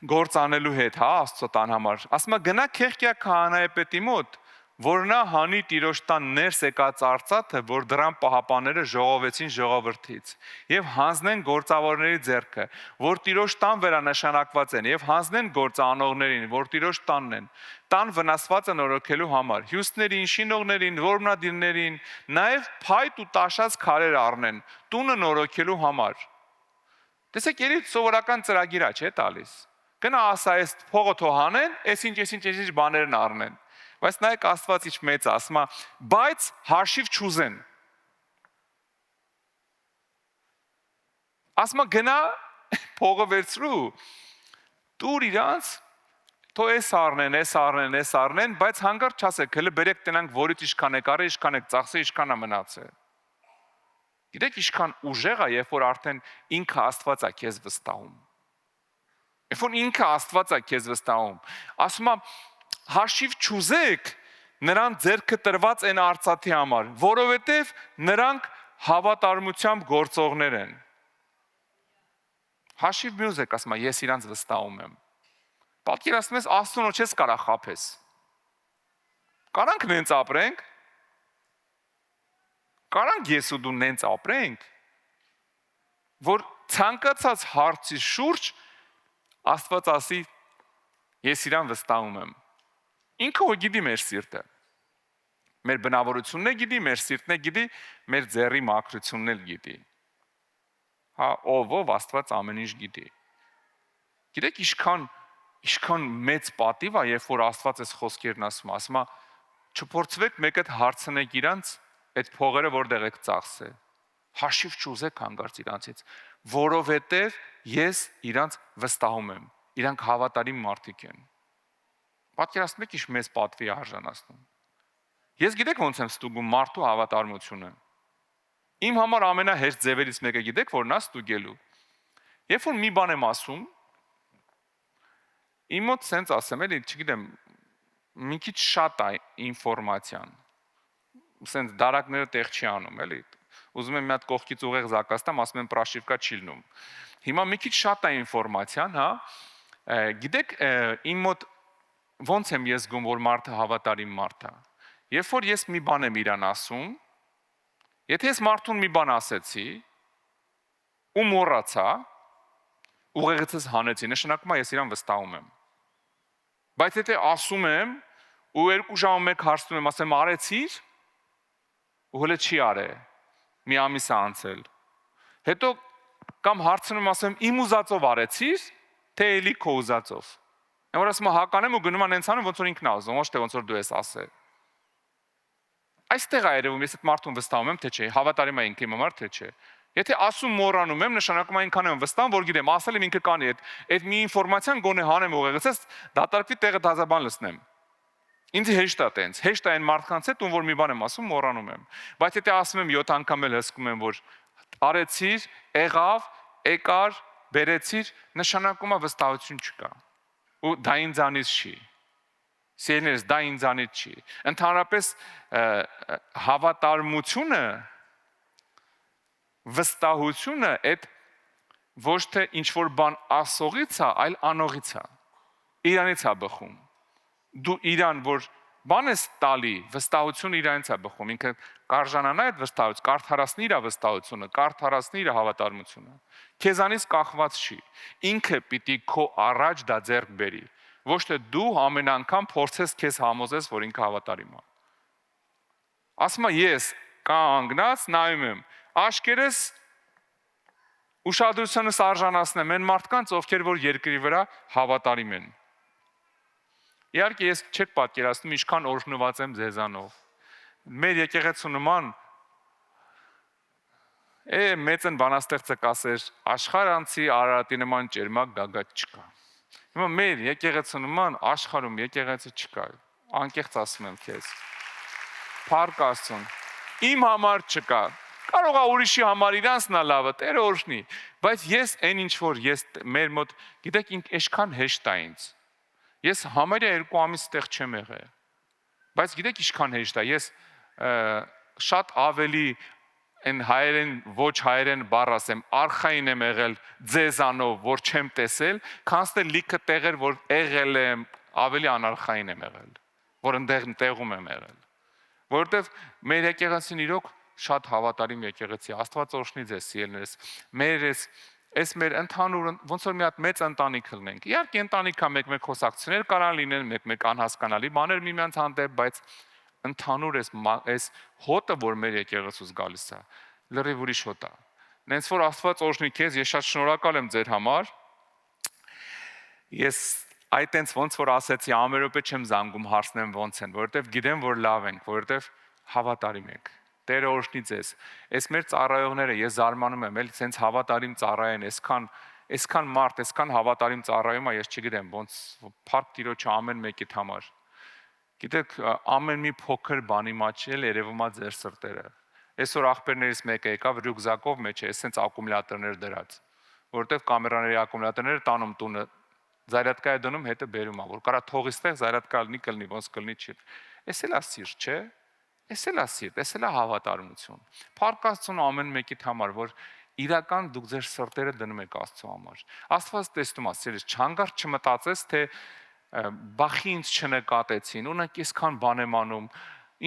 գործ անելու հետ, հա, Աստծո տան համար։ Ասում է գնա Քեխկիա քահանայի պետի մոտ, որ նա հանի Տիրոջ տան ներս եկած արծաթը, որ դրան պահապանները ժողովեցին ժողովրդից, եւ հանձնեն գործավորների ձեռքը, որ Տիրոջ տան վերանշանակված են, եւ հանձնեն գործանողներին, որ Տիրոջ տանն են, տան վնասվածը նորոգելու համար, հյուսներին, շինողներին, որմնադիրներին, նաեւ փայտ ու տաշած քարեր առնեն, տունը նորոգելու համար։ Տեսեք, երի սովորական ծրագիր է, չէ՞ տալիս։ Գնա ասա, այս փողը թողանեն, այսինչ բաներն առնեն։ Բայց նայեք Աստված ինչ մեծ է, ասում է, բայց հաշիվ չուզեն։ Ասում է գնա փողը վերցրու, տուր իրանց, թո էս առնեն, բայց հանգարտ չասեք, հələ բերեք տնանք, որից ինչքան եք արել, ինչքան եք ծախսել, ինչքան է մնացել։ Գիտեք ինչքան ուժեղ է, երբ որ արդեն ինքը Աստված է քեզ վստահում։ Երբ որ ինքը Աստված է քեզ վստահում, ասում է հաշիվ չուզեք նրան ձեռքը տրված այն արծաթի համար, որովհետև նրանք հավատարմությամբ գործողներ են։ Հաշիվ մի ուզեք, ասում է, ես իրանց վստահում եմ։ Պատկերացնում ես Աստծուն չես կարող խաբես։ Կարանք նենց ապրենք։ Կարանք ես ու դու նենց ապրենք, որ ցանկացած հարցի շուրջ Աստված ասի, ես իրան վստահում եմ։ Ինքը ո գիտի մեր սիրտը։ Մեր բնավորությունն է գիտի, մեր սիրտն է գիտի, մեր ձեռի մաքրությունն էլ գիտի։ Հա, ով Աստված ամեն ինչ գիտի։ Գիտեք ինչքան մեծ պատիվ է, երբ որ Աստված այս խոսքերն ասում է, չփորձվեք մեկ այդ հարցնեք իրանց այդ փողերը որտեղ եք ծախսել։ Հաշիվ չուզեք հանգարց իրանցից, որովհետև ես իրանց վստահում եմ։ Իրանք հավատարիմ մարդիկ են։ Պատկերացնում եք ինչ մեծ պատվի արժանացնում։ Ես գիտեք ոնց եմ ստուգում մարդու հավատարմությունը։ Իմ համար ամենահեշտ ձևերից մեկը գիտեք որն է ստուգելու։ Երբ որ մի բան եմ ասում, իմ մոտ սենց ասեմ, էլի, չգիտեմ, մի քիչ շատ է ինֆորմացիան։ Սենց դարակները տեղ չի անում, էլի։ Ուզում եմ մի հատ կողքից ուղեղ զակաստամ, ասում եմ պրաշիվկա չի լինում։ Հիմա մի քիչ շատ է ինֆորմացիան, հա։ Գիտեք, իմ մոտ ոնց եմ ես զգում, որ մարդը հավատարիմ մարդ է։ Երբ որ ես մի բան եմ իրան ասում, եթե ես մարդուն մի բան ասեցի, ու մոռացա, ուղեղիցս հանեցի, նշանակում է ես իրան վստահում եմ։ Բայց եթե ասում եմ ու 2 ժամ մեկ հարցնում եմ, ասեմ արեցիր, ու հələ չի արել, մի ամիս է անցել։ Հետո կամ հարցնում ասեմ իմ ուզածով արեցիր, թե էլի քո ուզածով։ Եմ որ ասում հականեմ ու գնում եմ հենց անում ոնց որ ինքն է ուզում, ոչ թե ոնց որ դու ես ասել։ Այստեղ է երևում, ես այդ մարդուն վստահում եմ, թե չէ, հավատարիմ է ինքը իմ համար, թե չէ։ Եթե ասում մոռանում եմ, նշանակում է այնքան եմ վստահում, որ գիտեմ, ասել եմ ինքը կանի, այդ մի ինֆորմացիան գոնե հանեմ ուղեղից, դատարկվի տեղը դազաբան լցնեմ։ Ինձ հեշտ է տենց, հեշտ է այն մարդկանց հետ, ում որ մի բան եմ ասում, մոռանում եմ։ Բայց եթե ասում եմ 7 անգամ էլ հսկում եմ, որ արեցիր, եղավ, եկար, բերեցիր, նշանակում է վստահություն չկա։ Ու դա ինձանից չի։ Սիրելիներս, դա ինձանից չի։ Ընդհանրապես հավատարմությունը, վստահությունը այդ ոչ թե ինչ որ բան ասողից է, այլ անողից է։ Իրանից է բխում։ Դու իրան որ բան ես տալի, վստահությունը իրանից է բխում, ինքը կարժանանա այդ վստահություն, կարդարացնի իր վստահությունը, կարդարացնի իր հավատարմությունը։ Քեզանից կախված չի։ Ինքը պիտի քո առաջ դա ձեռք բերի, ոչ թե դու ամեն անգամ փորձես քեզ համոզես, որ ինքը հավատարիմ է։ Ասում եմ ես կանգնած նայում եմ, աշկերտս ուշադրությունս արժանացնեմ այն մարդկանց, ովքեր որ երկրի վրա հավատարիմ են։ Իհարկե ես չեք պատկերացնում ինչքան օրհնված եմ ձեզանով։ Մեր եկեղեցու նման մեծ են բանաստեղծը կասեր աշխարհանցի Արարատի նման ճերմակ գագաթ չկա։ Հիմա մեր եկեղեցու նման աշխարհում եկեղեցի չկա։ Անկեղծ ասում եմ քեզ։ Փառք Աստծուն։ Իմ համար չկա։ Կարող է ուրիշի համար իրանցն է լավը, Տերը օրհնի, բայց ես այն ինչ որ ես մեր մոտ, գիտեք, ինչքան հեշտ է ինձ։ Ես համարյա 2 ամիս տեղ չեմ եղել։ Բայց գիտեք ինչքան հեշտ է, ես շատ ավելի այն հայերեն ոչ հայերեն բառ ասեմ, արխային եմ եղել ձեզանով, որ չեմ տեսել, քան թե լիքը տեղեր, որ եղել եմ, ավելի անարխային եմ եղել, որ տեղում եմ եղել։ Որովհետև մեր եկեղեցին իրոք շատ հավատարիմ եկեղեցի, Աստված օրհնի ձեզ սիրելիներս։ Այս մեր ընդհանուր ոնց որ մի հատ մեծ ընտանիք լինենք։ Իհարկե ընտանիքա մեկ-մեկ խոսակցություններ կարան լինեն, մեկ-մեկ անհասկանալի բաներ միմյանց հանդեպ, բայց ընդհանուր այս հոտը, որ մեր եկեղեցուց գալիս է, լրիվ ուրիշ հոտ է։ Նենց որ Աստված օրհնի քեզ, ես շատ շնորհակալ եմ ձեր համար։ Ես այտենց ոնց որ ասեցի, ամերոպե չեմ զանգում հարցնեմ ոնց են, որովհետև գիտեմ, որ լավ ենք, որովհետև հավատարիմ եք։ Տերը օրհնի ձեզ։ Այս մեր ծառայողները ես զարմանում եմ, էլ sense հավատարիմ ծառայեն, այսքան մարդ, այսքան հավատարիմ ծառայում է, ես չգիտեմ, ոնց փառք Տիրոջը ամեն մեկիդ համար։ Գիտեք, ամեն մի փոքր բանի մաչել երևում է ձեր սրտերը։ Այսօր աղբերներից մեկը եկավ ռյուկզակով մեջ է, sense ակումուլյատորներ դրած, որովհետև կամերաների ակումուլյատորները տանում տունը, զայրատկա է դնում, հետը բերում է, որ կարա թողի ստեղ զայրատկա լինի, կլինի, ոնց կլինի չի։ Էս էլ է սիրտ, չէ՞։ Էս էլ է սիրտ, էս էլ է հավատարմություն։ Փառք Աստծուն ամեն մեկիդ համար, որ իրական դուք ձեր սրտերը դնում եք Աստծո համար։ Աստված տեսնում է, սիրես, չհանգարտ չմտածես, թե բախի ինձ չնկատեցին, ունենք այսքան բան եմ անում,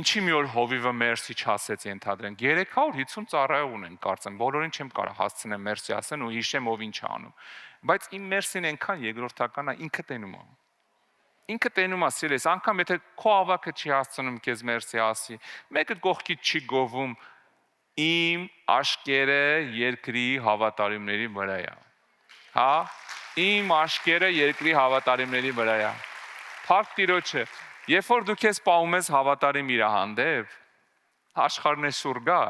ինչի մի օր հովիվը մերսի չասեց ենթադրենք, 350 ծառայող ունենք, կարծեմ, բոլորին չեմ կարող հասցնեմ մերսի ասեն ու հիշեմ ով ինչ է անում, բայց իմ մերսին այնքան երկրորդական է, ինքը տենում է։ Ինքը տենում է, սիրես, անգամ եթե քո ավակը չի հասցնում քեզ մերսի ասի, մեկը կողքից չի գովում, իմ աշկերը երկրի հավատարիմների վրա է։ Հա, իմ աշկերը երկրի հավատարիմների վրա է։ Փառք Տիրոջը, երբ որ դու քեզ պահում ես հավատարիմ իր հանդեպ, աշխարհն է շուռ գա,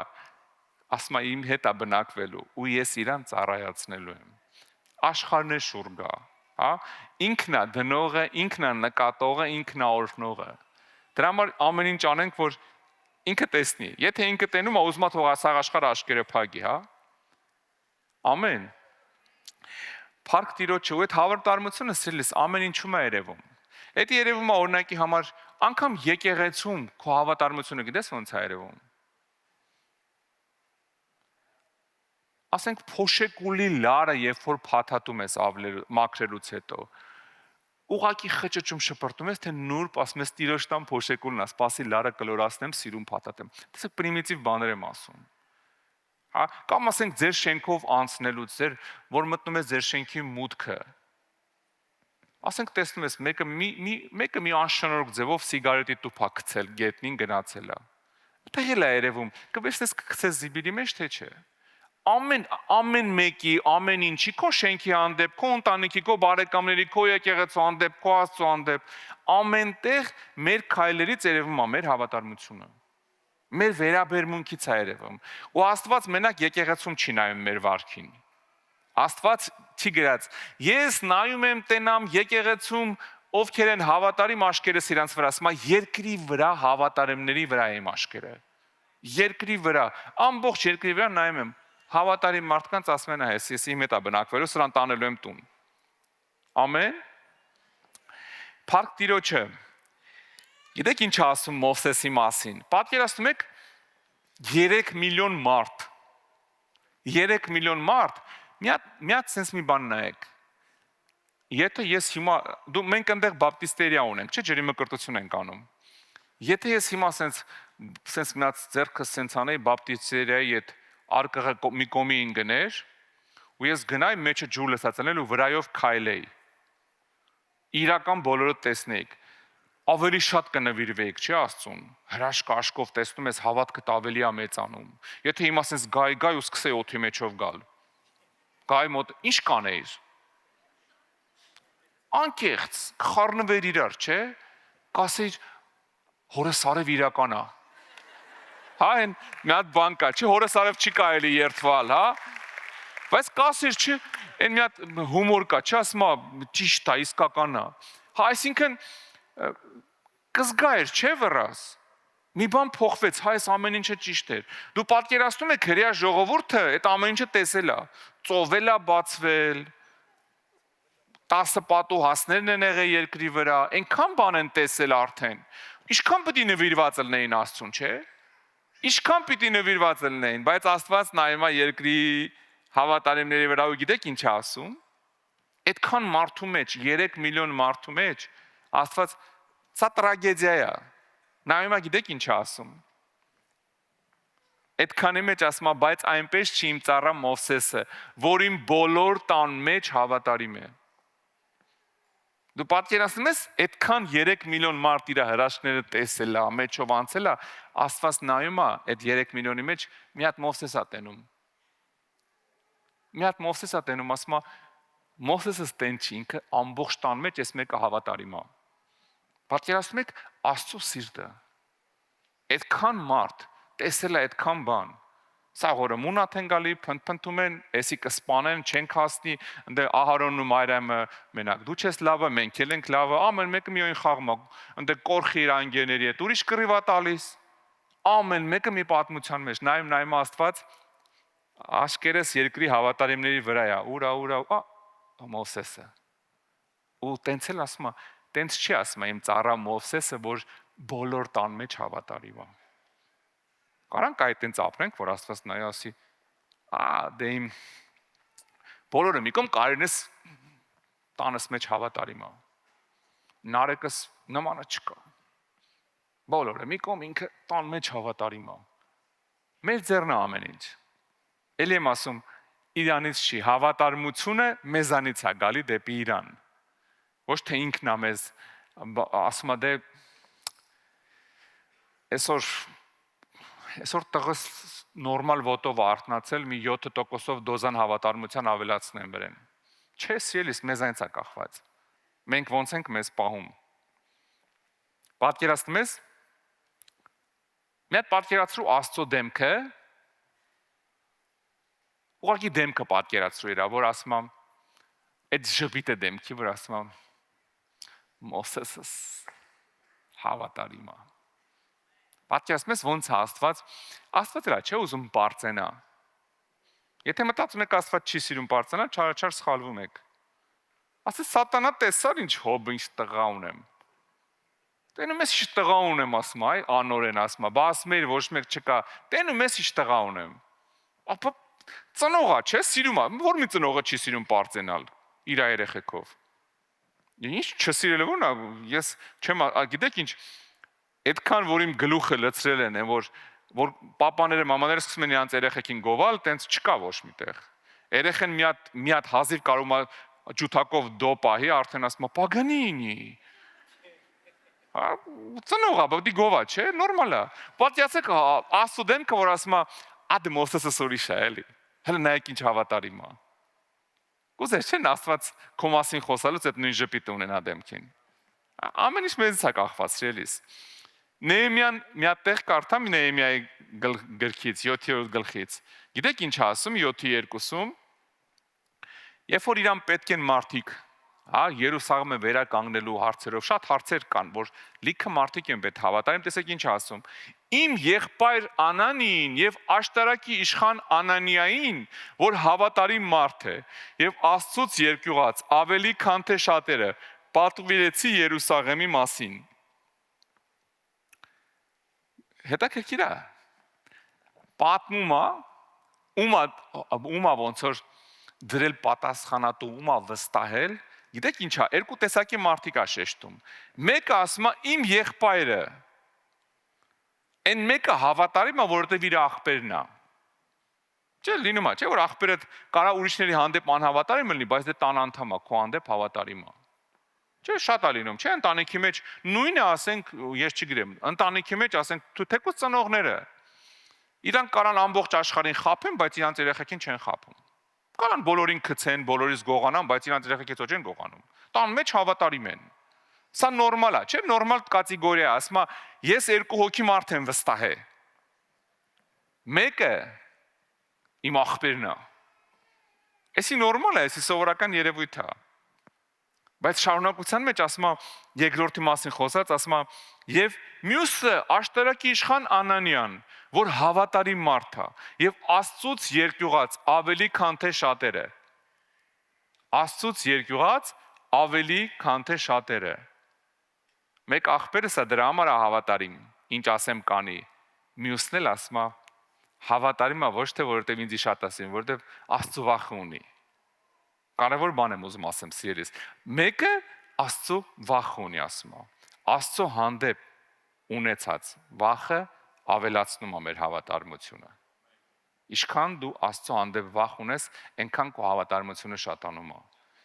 ասում է իմ հետ է բնակվելու ու ես իրան ծառայացնելու եմ։ Աշխարհն է շուռ գա, հա, ինքն է դնողը, ինքն է նկատողը, ինքն է օրհնողը։ Դրա համար ամեն ինչ անենք, որ ինքը տեսնի։ Եթե ինքը տենում է, ուզում է թող ասաղ աշխարհը աշկերը փակի, հա։ Ամեն։ Փառք Տիրոջը, ու այդ հավատարմությունը սիրելիս ամեն ինչում է երևում։ Այդ երևում է օրինակի համար անգամ եկեղեցում քո հավատարմությունը գիտես ոնց է երևում։ Ասենք փոշեկուլի լարը, երբ որ փաթաթում ես մաքրելուց հետո, ուղակի խճճում շպրտում ես, թե նուրբ ասում ես Տիրոջ տան փոշեկուլն է, սպասի լարը կլորացնեմ, սիրուն փաթաթեմ։ Դες պրիմիտիվ բաներ եմ ասում։ Հա, կամ ասենք ձեր շենքով անցնելուց, որ մտնում է ձեր շենքի մուտքը։ Ասենք տեսնում ես մեկը մի անշնորհք ձևով սիգարետի տուփ է գցել, գետնին գնացել է։ Տեղել է երևում, կվերցնես կգցես զիբիլի մեջ, թե չէ։ Ամեն մեկի, ամեն ինչի, քո շենքի հանդեպ, քո ընտանիքի, քո բարեկամների, քո եկեղեցու հանդեպ, քո Աստծո հանդեպ, ամենտեղ մեր քայլերից երևում է մեր հավատարմությունը։ Մեր վերաբերմունքից է երևում։ Ու Աստված մենակ եկեղեցում չի նայում մեր վարքին։ Աստված չի գրած. ես նայում եմ տենամ եկեղեցում ովքեր են հավատարիմ աշկերս իրանց վրա, ասում է երկրի վրա հավատարիմների վրա եմ աշկերը։ Երկրի վրա, ամբողջ երկրի վրա նայում եմ հավատարիմ մարդկանց, ասում են ես իմ հետ է բնակվելու, սրան տանելու եմ տուն։ Ամեն։ Փառք Տիրոջը։ Գիտեք ինչ ասում Մովսեսի մասին։ Պատկերացնում եք 3 միլիոն մարդ։ 3 միլիոն մարդ, մի հատ sense մի բան նայեք։ Եթե ես հիմա մենք այնտեղ բապտիստերիա ունենք, չէ՞, ջրի մկրտություն ենք անում։ Եթե ես հիմա sense մի հատ ձեռքս sense անեի բապտիստերիայի այդ արկղը մի կոմին գներ, ու ես գնայի մեջը ջուր լսածնել ու վրայով քայլեի։ Իրական բոլորը տեսնեիք։ Ավելի շատ կնվիրվեիք, չէ՞ Աստծուն։ Հրաշք աշկով տեսնում ես հավատքդ ավելի է մեծանում։ Եթե հիմա sense գայ ու սկսեի օդի մեջով գալ։ Գայ մոտ ինչ կանեիր։ Անկեղծ, խառնվեր իրար, չէ՞։ Կասեիր հորս արև իրական է։ Հա, այն մի հատ բան կա, չէ՞, հորս արև չի կարելի երթվալ, հա։ Բայց կասեիր, չէ, այն մի հատ հումոր կա, չէ՞, ասում է ճիշտ է, իսկական է։ Հա, այսինքն կզգայր, չէ՞ վրաս։ Մի բան փոխվեց, հա, այս ամեն ինչը ճիշտ էր։ Դու պատկերացնում եք հրեա ժողովուրդը այդ ամեն ինչը տեսել է, ծովել է բացվել, 10 պատուհասներն են եղել երկրի վրա, այնքան բան են տեսել արդեն։ Ինչքան պետք է նվիրված լինեին Աստծուն, չէ՞։ Ինչքան պիտի նվիրված լինեին, բայց Աստված նայում է երկրի հավատարիմների վրա ու գիտեք ինչ է ասում։ Այդքան մարդու մեջ, 3 միլիոն մարդու մեջ Աստված սա տրագեդիա է։ Նայում է գիտեք ինչ է ասում։ Այդքանի մեջ ասում է, բայց այնպես չի իմ ծառա Մովսեսը, որ իմ բոլոր տան մեջ հավատարիմ է։ Դու պատկերացնում ես, այդքան 3 միլիոն մարդ իր հրաշքները տեսել է, մեջով անցել է, Աստված նայում է այդ 3 միլիոնի մեջ մի հատ Մովսես է տենում։ Մի հատ Մովսես է տենում, ասում է Մովսեսը ստեն չի, ինքը ամբողջ տան մեջ էս մեկը հավատարիմ է։ Պատկերացնում եք Աստծո սիրտը։ Այդքան մարդ տեսել է այդքան բան։ Սա որը մունաթ են գալի, փնթփնթում են, էսի կսպանեն, չեն հասնի, ընդ Ահարոնն ու Մարիամը մենակ դու չես լավը, մենք էլ ենք լավը, ամեն մեկը միայն խաղում է, ընդ կորխի իր անգեների հետ, ուրիշ կռիվ է տալիս։ Ամեն մեկը մի պատմության մեջ, նայում Աստված աշկերես երկրի հավատարիմների վրա է, ուրա, Մովսեսը։ Ու տենց էլ ասում է, տենց չի ասում իմ ծառա Մովսեսը, որ բոլոր տան մեջ հավատարիմ է։ Կարանք այդ տենց ապրենք, որ Աստված նայի ասի, դե իմ բոլորը մի կողմ կարինես տանս մեջ հավատարիմ է։ Նարեկս նմանը չկա։ Բոլորը մի կողմ ինքը տան մեջ հավատարիմ է։ Մեր ձեռն է ամեն ինչ։ Էլի եմ ասում, Իրանից չի, հավատարմությունը մեզանից է գալի դեպի Իրան։ Ոչ թե ինքն է մեզ ասում է դե այսօր տղս նորմալ ոտով արթնացել մի 7%-ով դոզան հավատարմության ավելացնեն վրեն։ Չէ, սիրելիս, մեզանից է կախված։ Մենք ոնց ենք մեզ պահում։ Պատկերացնում ես, մի հատ պատկերացրու Աստծո դեմքը, ուղղակի դեմքը պատկերացրու իրա, որ ասում եմ, այդ ժպիտը դեմքի, որ ասում եմ, Մովսեսս հավատարիմ է։ Պատկերացնում ես ոնց է Աստված իրա չէ ուզում բարձենա։ Եթե մտածում եք Աստված չի սիրում բարձենա, չարաչար սխալվում եք։ Ասես սատանա տեսար ինչ հոբ, ինչ տղա ունեմ։ Տենում ես ինչ տղա ունեմ, ասում այ անորեն ասում, բա ասում էր ոչ մեկ չկա։ Տենում ես ինչ տղա ունեմ։ Ապա ծնողա չէ, սիրում է, որ մի ծնողը չի սիրում բարձենալ իր երեխեքով։ Ինչ չսիրելը ո՞րն է, ես չեմ, գիտեք ինչ, այդքան որ իմ գլուխը լցրել են, որ որ պապաները, մամաները սկսում են իրանց երեխեքին գովել, տենց չկա ոչ միտեղ։ Երեխեն մի հատ հազիվ կարում է ջութակով դո պահի, արդեն ասում է պագանինի։ Ծնողա, բավդի գովա, չէ, նորմալ է։ Պատյացեք Աստծո դեմքը, որ ասում է, «Ադե Մովսեսը ուրիշ է, էլի»։ Հələ նայեք ինչ հավատարիմ է։ Կուզես չէ՞ Աստված քո մասին խոսալուց այդ նույն ժպիտը ունենա դեմքին։ Ամեն ինչ մեզից է կախված, էլիս։ Նեհեմիան մի հատ տեղ կարդամ Նեհեմիայի գրքից 7-րդ գլխից։ Գիտեք ինչ ասում 7:2-ում։ Երբ որ իրան պետք են մարդիկ, Երուսաղեմը վերականգնելու հարցերով շատ հարցեր կան, որ լիքը մարդիկ են պետք հավատարիմ, տեսեք ինչ ասում։ Իմ եղբայր Անանիին եւ աշտարակի իշխան Անանիային, որ հավատարիմ մարդ է եւ Աստծուց երկյուղած ավելի քան թե շատերը, պատվիրեցի Երուսաղեմի մասին։ Հետաքրքիր է։ Պատմումա, ումա ոնց որ դրել պատասխանատու, ումա վստահել, գիտեք ինչա, երկու տեսակի մարդիկ է շեշտում։ Մեկը ասում է իմ եղբայրը, այն մեկը հավատարիմ է, որովհետև իր աղբերն է։ Չէ, լինում է, չէ, որ աղբերը կարա ուրիշների հանդեպ անհավատարիմ լինի, բայց դե տան անդամ է, քո հանդեպ հավատարիմ է։ Չէ, շատ է լինում, չէ, ընտանիքի մեջ նույնը ասենք, ես չգիտեմ, ընտանիքի մեջ ասենք դու թեկուզ ծնողները իրանք կարան ամբողջ աշխարհին խափեն, բայց իրանց երեխեքին չեն խափում։ Կարան բոլորին գցեն, բոլորից գողանան, բայց իրանց երեխեքից ոչ են գողանում։ Տան մեջ հավատարիմ են։ Սա նորմալ է, չէ՞, նորմալ կատեգորիա է, ասում է, ես երկու հոգի մարդ եմ վստահե։ Մեկը իմ աղբերն է։ Էսի նորմալ է, էսի սովորական երևույթ է։ Բայց շարունակության մեջ ասում է երկրորդի մասին խոսած, ասում է եւ մյուսը աշտարակի իշխան Անանիան, որ հավատարիմ մարդ է եւ Աստծուց երկյուղած ավելի քան թե շատերը։ Աստծուց երկյուղած ավելի քան թե շատերը։ Մեկ աղբերս է դրա համար է հավատարիմ, ինչ ասեմ կանի։ Մյուսն էլ ասում է հավատարիմ է ոչ թե որովհետեւ ինձ շատ ասին, որովհետեւ Աստծո վախը ունի։ Կարևոր բան եմ ուզում ասեմ, սիրելիս։ Մեկը Աստծո վախը ունի, ասում է։ Աստծո հանդեպ ունեցած վախը ավելացնում է մեր հավատարմությունը։ Ինչքան դու Աստծո հանդեպ վախ ունես, այնքան քո հավատարմությունը շատանում է։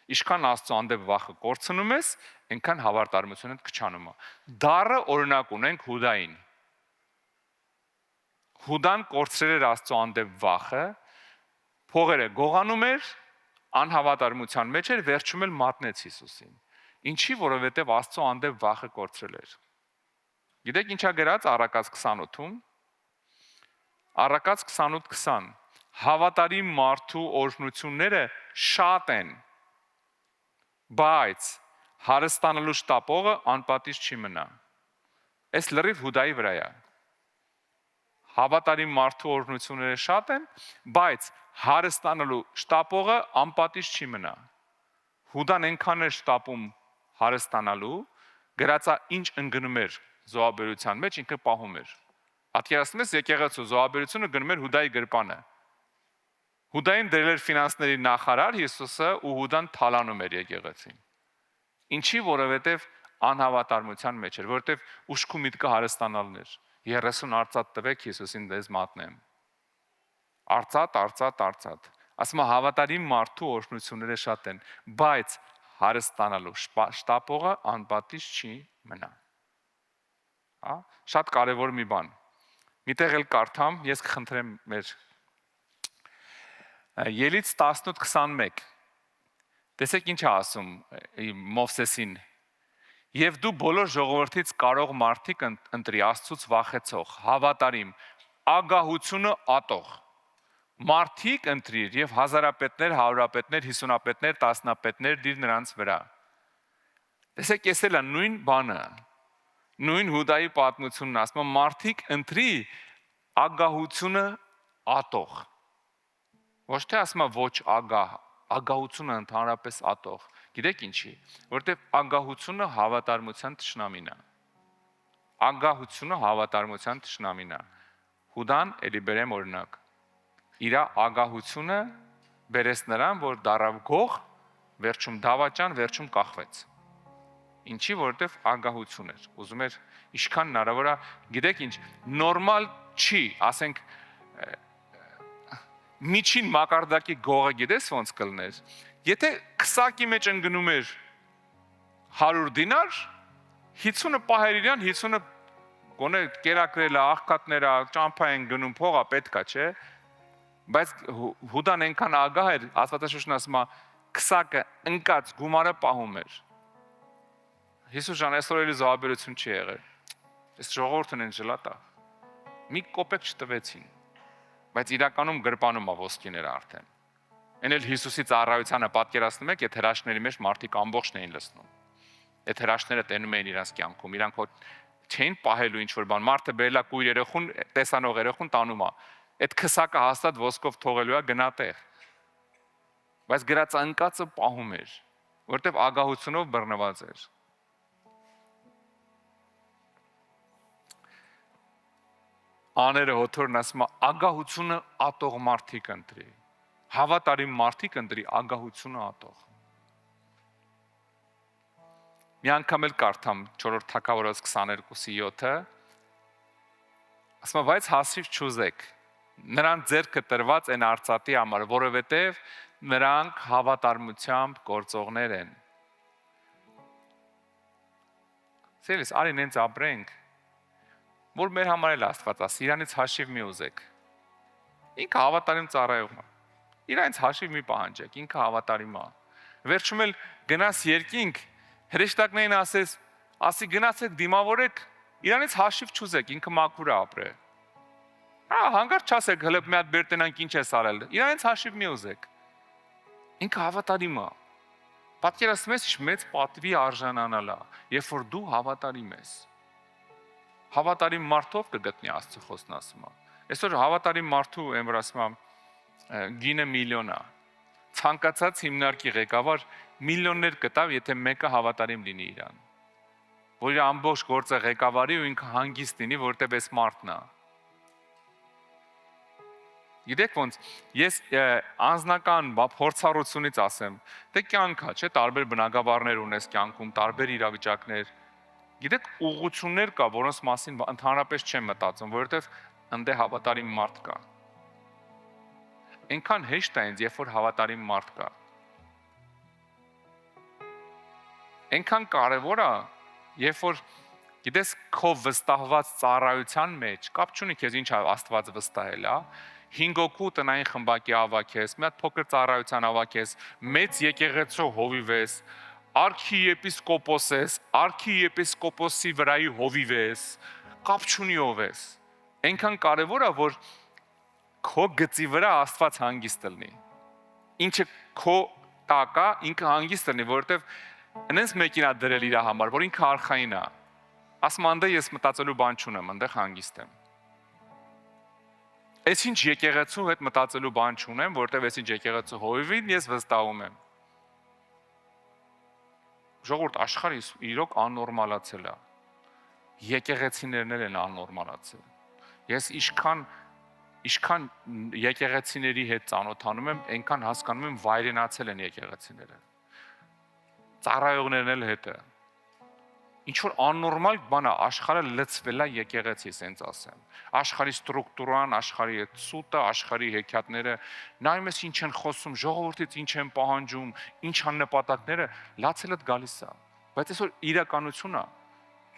Ինչքան Աստծո հանդեպ վախը կորցնում ես, այնքան հավատարմությունդ քչանում է։ Դառը օրինակ ունենք Հուդային։ Հուդան կորցրել էր Աստծո հանդեպ վախը, փողերը գողանում էր, անհավատարմության մեջ էր, վերջում էլ մատնեց Հիսուսին։ Ինչի, որովհետև Աստծո հանդեպ վախը կորցրել էր։ Գիտեք ինչա գրած Առակաց 28-ում։ Առակաց 28:20 հավատարիմ մարդու օրհնությունները շատ են, բայց հարստանալու շտապողը անպատիժ չի մնա։ Այս լրիվ Հուդայի վրա է։ Հավատարիմ մարդու օրհնությունները շատ են, բայց հարստանալու շտապողը անպատիժ չի մնա։ Հուդան այնքան էր շտապում հարստանալու, գրածա ինչ ընկնում էր զոհաբերության մեջ, ինքը պահում էր։ Պատկերացնում ես եկեղեցու զոհաբերությունը գնում էր Հուդայի գրպանը։ Հուդային դրել էր ֆինանսների նախարար Հիսուսը ու Հուդան թալանում էր եկեղեցին։ Ինչի, որովհետև անհավատարմության մեջ էր, որովհետև ուշքու միտքը հարստանալն էր։ 30 արծաթ տվեք Հիսուսին դες մատնեմ։ Արծաթ։ Ասում է հավատարիմ մարդու օրհնությունները շատ են, բայց հարստանալու շտապողը անպատիժ չի մնա։ Շատ կարևոր մի բան։ Միտեղ էլ կարդամ, ես կխնդրեմ մեր Ելից 18:21։ Տեսեք ինչ է ասում Մովսեսին։ Եվ դու բոլոր ժողովրդից կարող մարդիկ ընտրի Աստծուց վախեցող, հավատարիմ, ագահությունը ատող։ Մարդիկ ընտրիր եւ հազարապետներ, հարյուրապետներ, հիսունապետներ, տասնապետներ դիր նրանց վրա։ Տեսեք, ես էլ նույն բանը, նույն Հուդայի պատմությունն ասում եմ, մարդիկ ընտրի ագահությունը ատող։ Ոչ թե ասում եմ ոչ ագահ, ագահությունը ընդհանրապես ատող։ Գիտեք ինչի, որովհետև ագահությունը հավատարմության թշնամին է։ Ագահությունը հավատարմության թշնամին է։ Հուդան էլի բերեմ օրինակ։ Իրա ագահությունը բերեց նրան, որ դարավ գող, վերջում դավաճան, վերջում կախվեց։ Ինչի, որովհետև ագահություն էր։ Ուզում էր ինչքան հնարավոր է, գիտեք ինչ, նորմալ չի, ասենք միջին մակարդակի գողը գիտես ոնց կլներ։ Եթե քսակի մեջ ընկնում էր 100 դինար, 50-ը պահեր իրան, 50-ը գոնե կերակրելը, աղքատները, ճամփա են գնում, փողա պետքա, չէ։ Բայց Հուդան այնքան ագահ էր, Աստվածաշունչն ասում է, քսակը ընկած գումարը պահում էր։ Հիսուս ջան, այսօր էլի զոհաբերություն չի եղել։ Այս ժողովուրդն են ժլատա։ Մի կոպեկ չտվեցին, բայց իրականում գրպանում է ոսկիները արդեն։ Այն էլ Հիսուսի ծառայությանը պատկերացնում եք, եթե հրաշքների մեջ մարդիկ ամբողջն էին լսնում։ Այդ հրաշքները տենում էին իրանց կյանքում, իրանք չէին պահելու ինչ որ բան, մարդը բերելա կույր երեխուն, տեսանող երեխուն տանում է։ Այդ քսակը հաստատ ոսկով թողելու է գնա տեղ։ Բայց գրած անկածը պահում էր, որտեվ ագահությունով բռնված էր։ Աները հոթորն ասում է, ագահությունը ատող մարդիկ ընտրի։ Հավատարիմ մարդիկ ընտրի, ագահությունը ատող։ Մի անգամ էլ կարդամ 4 Թագավորոց 22:7-ը, ասում է, բայց հաշիվ չուզեք, նրան ձեռքը տրված են արծաթի համար, որովհետև նրանք հավատարմությամբ գործողներ են։ Սիրելիս, արին հենց ապրենք, որ մեր համար էլ Աստված ասի, իրանից հաշիվ մի ուզեք։ Ինքը հավատարիմ ծառայողն է։ Իրանից հաշիվ մի պահանջեք, ինքը հավատարիմ է։ Վերջում էլ գնաս երկինք, հրեշտակներին ասի գնացեք դիմավորեք, իրանից հաշիվ չուզեք, ինքը մաքուր է ապրել։ Հանկարծ չասեք, հələ մի հատ բերտենանք ինչ ես արել։ Իրանից հաշիվ մի ուզեք։ Ինքը հավատարիմ է։ Պատկերացնում ես, ինչ մեծ պատվի արժանանալ է, երբ որ դու հավատարիմ ես։ Հավատարիմ մարդով կգտնի Աստծո խոսքն ասում է։ Այսօր հավատարիմ մարդու եմ ասում եմ գինը միլիոն է։ Ցանկացած հիմնարկի ղեկավար միլիոններ կտավ, եթե մեկը հավատարիմ լինի իրան։ Որ իր ամբողջ գործը ղեկավարի ու ինքը հանգիստ լինի, որտեղ էս մարդն է։ Գիտեք ոնց, ես անձնական փորձառությունից ասեմ, դե կյանքա, չէ, տարբեր բնագավառներ ունես կյանքում, տարբեր իրավիճակներ։ Գիտեք, ուղղություններ կա, որոնց մասին ընդհանրապես չեմ մտածում, որովհետև ընդ է հավատարիմ մարդ կա։ Այնքան հեշտ է ինձ, երբ որ հավատարիմ մարդ կա։ Այնքան կարևոր է, երբ որ գիտես քո վստահված ծառայության մեջ, կապ չունի քեզ ինչ Աստված վստահել է, 5 հոգու տնային խմբակի ավակես, մի հատ փոքր ծառայության ավակես, մեծ եկեղեցու հովիվ ես, արքիեպիսկոպոսի վրայի հովիվ ես, կապ չունի ով ես։ Այնքան կարևոր է, որ քո գծի վրա Աստված հանգիստ լինի։ Ինչը քո տակա, ինքը հանգիստ լինի, որովհետև այնպես մեկին է դրել իր համար, որ ինքը արխային է։ Ասում անդե ես մտածելու բան չունեմ, այնտեղ հանգիստ եմ։ Այս ինչ եկեղեցու հետ մտածելու բան չունեմ, որովհետև այս ինչ եկեղեցու հովիվին ես վստահում եմ։ Ժողովուրդ, աշխարհը իրոք աննորմալացել է։ Եկեղեցիներն են աննորմալացել։ Ես ինչքան եկեղեցիների հետ ծանոթանում եմ, այնքան հասկանում եմ վայրենացել են եկեղեցիները։ Ծառայողներն էլ հետը։ Ինչ որ աննորմալ բան է, աշխարհը լցվել է եկեղեցի, ասենց ասեմ։ Աշխարհի ստրուկտուրան, աշխարհի սուտը, աշխարհի հեքիաթները, նայում ես ինչ են խոսում, ժողովրդից ինչ են պահանջում, ինչ են նպատակները, լացելդ գալիս է։ Բայց այսօր իրականությունն է։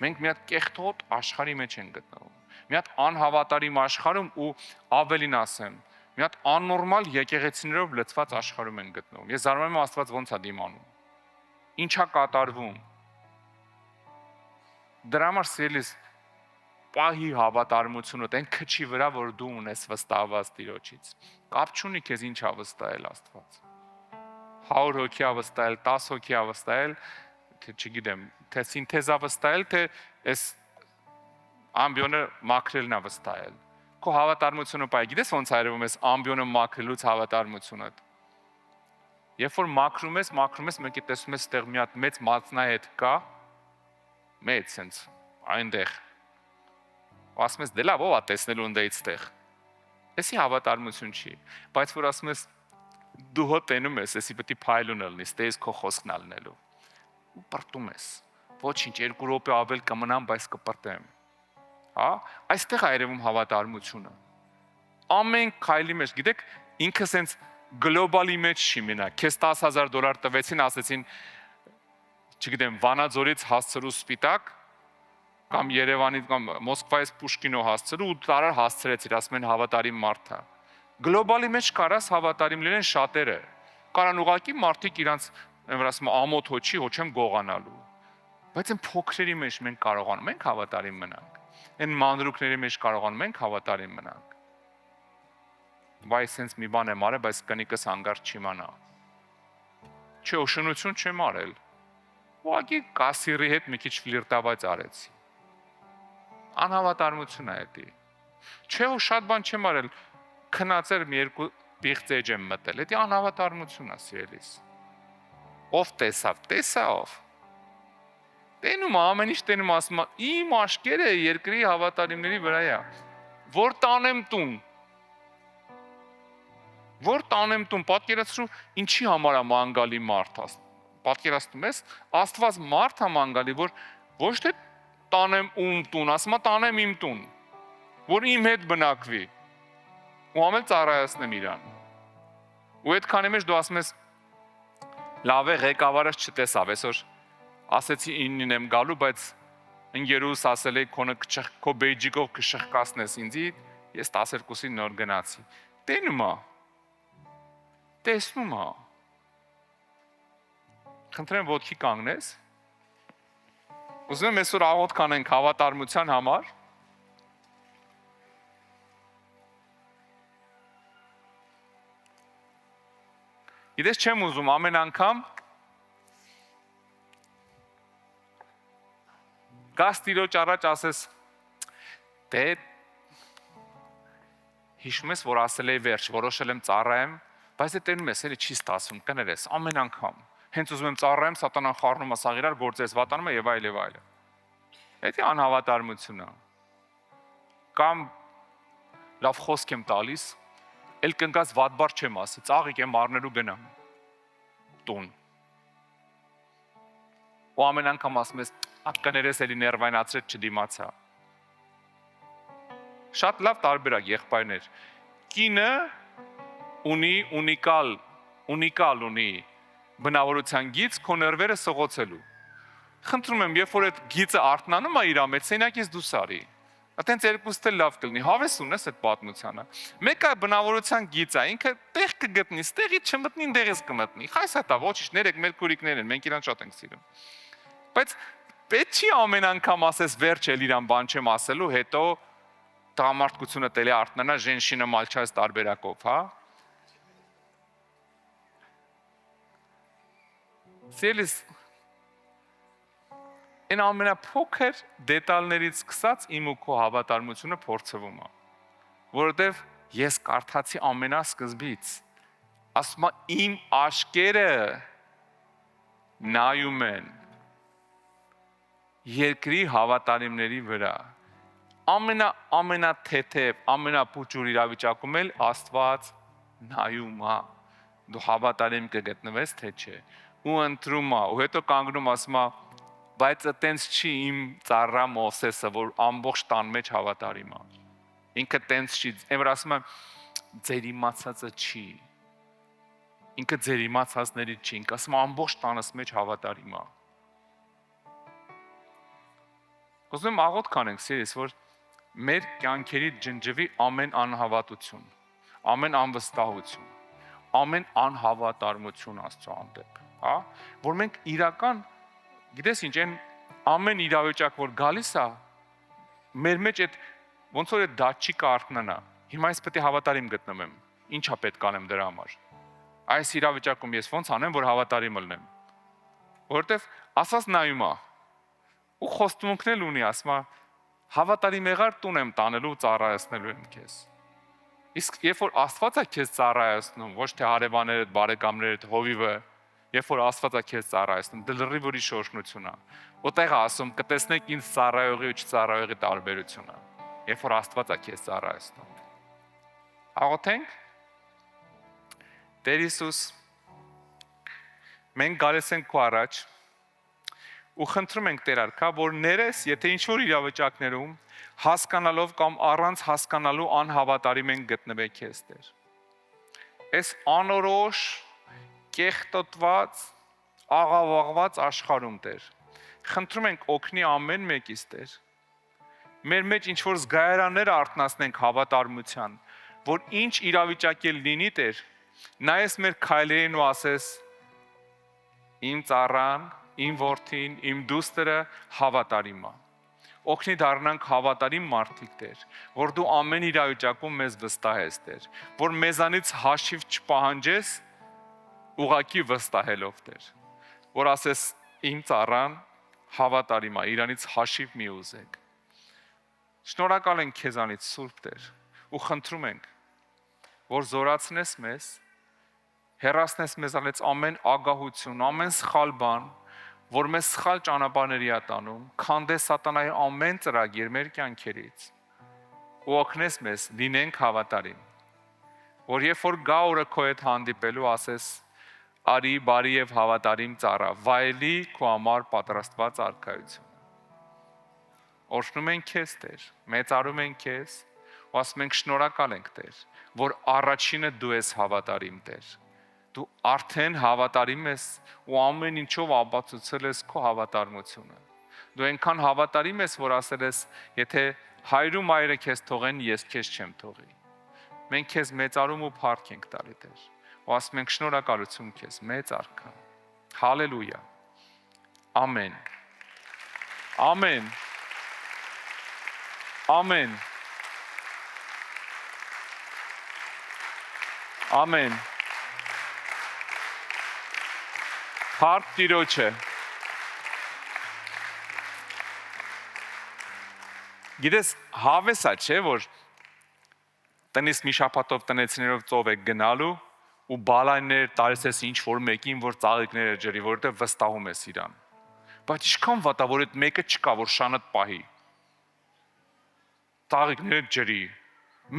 Մենք մի հատ կեղտոտ աշխարհի մեջ ենք գտնվում։ Մի հատ անհավատարիմ աշխարհում ու ավելին ասեմ, մի հատ աննորմալ եկեղեցիներով լցված աշխարհում ենք գտնվում։ Ես զարմանում եմ Աստված ոնց է դիմանում։ Ինչա կատարվում։ Դրա համար սիրելիս պահի հավատարմությունդ այն քչի վրա, որ դու ունես վստահված Տիրոջից։ Կապ չունի քեզ ինչ է վստահել Աստված։ 100 հոգի է վստահել, 10 հոգի է վստահել, թե չգիտեմ, թե սինթեզա վստահել, թե այս ամբիոնը մաքրելն է վստահել։ Քո հավատարմությունը պայ, գիտես ոնց հայրվում ես ամբիոնը մաքրելուց հավատարմությունդ։ Երբ որ մաքրում ես, մեկի տեսնում ես այդտեղ մի հատ մեծ մածնահետ կա, մեծ sense այնտեղ ասում ես դե լավ ով է տեսնելու ընդից տեղ էսի հավատարմություն չի բայց որ ասում ես դու հո տենում ես էսի պետք է փայլուն լինի ստեյս քո խոսքն ալնելու ու պրտում ես ոչինչ 2 րոպե ավել կմնամ բայց կպրտեմ հա, այստեղ է երևում հավատարմությունը։ Ամեն քայլի մեջ, գիտեք, ինքը սենց գլոբալի մեջ չի մնա։ Քեզ $10,000 տվեցին, ասեցին, չգիտեմ, Վանաձորից հասցրու Սպիտակ, կամ Երևանից կամ Մոսկվայից Պուշկինո հասցրու ու տարար հասցրեցիր, ասում են հավատարիմ մարդ է։ Գլոբալի մեջ կարաս հավատարիմ լինեն շատերը։ Կարան ուղակի մարդիկ իրանց, ասում ամոթ հոչի, հոչեմ գողանալու։ Բայց այն փոքրերի մեջ մենք կարողանում ենք հավատարիմ մնանք։ Այն մանրուքների մեջ կարողանում ենք հավատարիմ մնանք։ Վայ, սենց մի բան եմ արել, բայց կնիկս հանգարց չիմանա։ Չէ, օշնություն չեմ արել։ Ուղղակի կասիրի հետ մի քիչ ֆլիրտավաց արեցի։ Անհավատարմություն է դա։ Չէ, ու շատ բան չեմ արել, քնածեր մի երկու պիղծ էջ եմ մտել։ Դա անհավատարմություն է, սիրելիս։ Ով տեսավ, տեսավ։ Տենում ամեն ինչ տենում ասում, իմ աշկերը երկրի հավատարիմների վրա է։ Որ տանեմ տուն։ Որ տանեմ տուն, պատկերացրու ինչի համար է մանգալի մարդ, պատկերացնում ես, Աստված մարդ է մանգալի, որ ոչ թե տանեմ ում տուն, ասում է տանեմ իմ տուն, որ իմ հետ բնակվի, ու ամեն ծառայացնեմ իրան։ Ու այդքանի մեջ դու ասում ես, լավ է ղեկավարս չտեսավ, այսօր ասեցի 9-ին եմ գալու, բայց ընկերուս ասել է քո բեյջիկով կշղկացնես ինձի, ես 12-ին նոր գնացի։ Տենում է։ Տեսնում է։ Խնդրեմ ոտքի կանգնես։ Ուզում եմ այսօր աղոթք կանենք հավատարմության համար։ Գիտես չեմ ուզում ամեն անգամ գաս տիրոջ առաջ ասես, դե հիշում ես, որ ասել էի վերջ, որոշել եմ ծառայեմ, բայց դե տենում ես, էլի չի ստացվում, կներես, ամեն անգամ, հենց ուզում եմ ծառայեմ, սատանան խառնում է սաղ իրար, գործես վատանում է եւ այլ եւ այլ։ Դա անհավատարմություն է։ Կամ լավ խոսք եմ տալիս, էլ կնկած վատ բառ չեմ ասի, ծաղիկ եմ առնելու գնամ տուն։ Ու ամեն անգամ ասում ես, կներես էլի ներվայնացրեց չդիմացա։ Շատ լավ տարբերակ եղբայրներ։ Կինը ունի ունիկալ ունի բնավորության գիծ քո ներվերը սղոցելու։ Խնդրում եմ, երբ որ այդ գիծը արթնանում է իր մեջ, սենակից դուրս արի։ Այդտենց երկուստ էլ լավ կլինի, հավես ունես այդ պատմությանը։ Մեկը բնավորության գիծ է, ինքը տեղ կգտնի, ստեղից չմտնի, դեղից կմտնի։ Խայս է դա, ոչինչ, ներեք մեր քուրիկներ են, մենք իրան շատ ենք սիրում։ Բայց պետք չի ամեն անգամ ասես վերջ էլ իրան բան չեմ ասելու, հետո տղամարդկությունը տելի արթնանա ժենշինը մալչած տարբերակով, հա։ Սիրելիս, այն ամենափոքր դետալներից սկսած իմ ու քո հավատարմությունը փորձվում է, որովհետև ես կարդացի ամենասկզբից, ասում է իմ աշկերը նայում են երկրի հավատարիմների վրա, ամենաթեթև, ամենապուճուր իրավիճակում էլ Աստված նայում է, դու հավատարիմ կգտնվես, թե չէ, ու ընտրում է, ու հետո կանգնում ասում է, բայց այտենց չի իմ ծառա Մովսեսը, որ ամբողջ տան մեջ հավատարիմ է, ինքը տենց չի, որ ասում է, ձեր իմացածը չի, ինքը ձեր իմացածներից չի, ինքը ասում է ամբողջ տանս մեջ հավատարիմ է։ Ուզում եմ աղոթք անենք, սիրես, որ մեր կյանքերի ջնջվի ամեն անհավատություն, ամեն անվստահություն, ամեն անհավատարմություն Աստծո հանդեպ, հա, որ մենք իրական, գիտես ինչ, այն ամեն իրավիճակ, որ գալիս է, մեր մեջ այդ ոնց որ այդ դատչիկը արթնանա, հիմա ես պետք է հավատարիմ գտնվեմ, ինչա պետք անեմ դրա համար, այս իրավիճակում ես ոնց անեմ, որ հավատարիմ լինեմ, որովհետև ասած նայում է, ու խոստումունքն ունի, ասում է, հավատարիմ եղար տուն եմ տանելու ու ծառայացնելու եմ քեզ։ Իսկ երբ որ Աստված է քեզ ծառայացնում, ոչ թե հարևաններդ, բարեկամներդ, հովիվը, երբ որ Աստված է քեզ ծառայացնում, դա լրիվ ուրիշ շոշնություն է։ Որտեղ է ասում, կտեսնեք ինձ ծառայողի ու չծառայողի տարբերությունը, երբ որ Աստված է քեզ ծառայացնում։ Աղոթենք։ Տեր Հիսուս, մենք գալիս ենք քո առաջ ու խնդրում ենք Տեր արքա, որ ներես, եթե ինչ-որ իրավիճակներում հասկանալով կամ առանց հասկանալու անհավատարիմ ենք գտնվել քեզ Տեր։ Այս անորոշ, կեղտոտված, աղավաղված աշխարհում Տեր։ Խնդրում ենք օգնի ամեն մեկից Տեր։ Մեր մեջ ինչ-որ զգայարաններ արթնացնենք հավատարմության, որ ինչ իրավիճակ էլ լինի Տեր, նայես մեր քայլերին ու ասես իմ ծառան, իմ որդին, իմ դուստրը հավատարիմ է։ Օգնի դառնանք հավատարիմ մարդիկ Տեր, որ դու ամեն իրավիճակում մեզ վստահես Տեր, որ մեզանից հաշիվ չպահանջես ուղակի վստահելով Տեր, որ ասես իմ ծառան հավատարիմ է, իրանից հաշիվ մի ուզեք։ Շնորհակալ ենք քեզանից Սուրբ Տեր ու խնդրում ենք, որ զորացնես մեզ, հեռացնես մեզանից ամեն ագահություն, ամեն սխալ բան, որ մեզ սխալ ճանապարհների է տանում, քանդես սատանայի ամեն ծրագիր մեր կյանքերից ու օգնես մեզ լինենք հավատարիմ, որ երբ որ գա օրը քո հետ հանդիպելու ասես արի բարի եւ հավատարիմ ծառա, վայելի քո համար պատրաստված արքայություն։ Օրհնում ենք քեզ Տեր, մեծարում ենք քեզ ու ասում ենք շնորհակալ ենք Տեր, որ առաջինը դու ես հավատարիմ Տեր։ Դու արդեն հավատարիմ ես ու ամեն ինչով ապացուցել ես քո հավատարմությունը։ Դու այնքան հավատարիմ ես, որ ասել ես, եթե հայր ու մայրը քեզ թողեն, ես քեզ չեմ թողի։ Մենք քեզ մեծարում ու փառք ենք տալի Տեր։ Ու ասում ենք շնորհակալություն քեզ, մեծ արքա։ Հալելույա։ Ամեն։ Ամեն։ Ամեն։ Ամեն։ Փառք Տիրոջը։ Գիտես, հավեսա չէ, որ տնից մի շաբաթով տնեցիներով ծով եք գնալու ու բալայներ տալիս ես ինչ որ մեկին, որ ծաղիկները ջրի, որովհետև վստահում ես իրան։ Բայց ինչքան վատա, որ այդ մեկը չկա, որ շանդ պահի։ Ծաղիկները ջրի։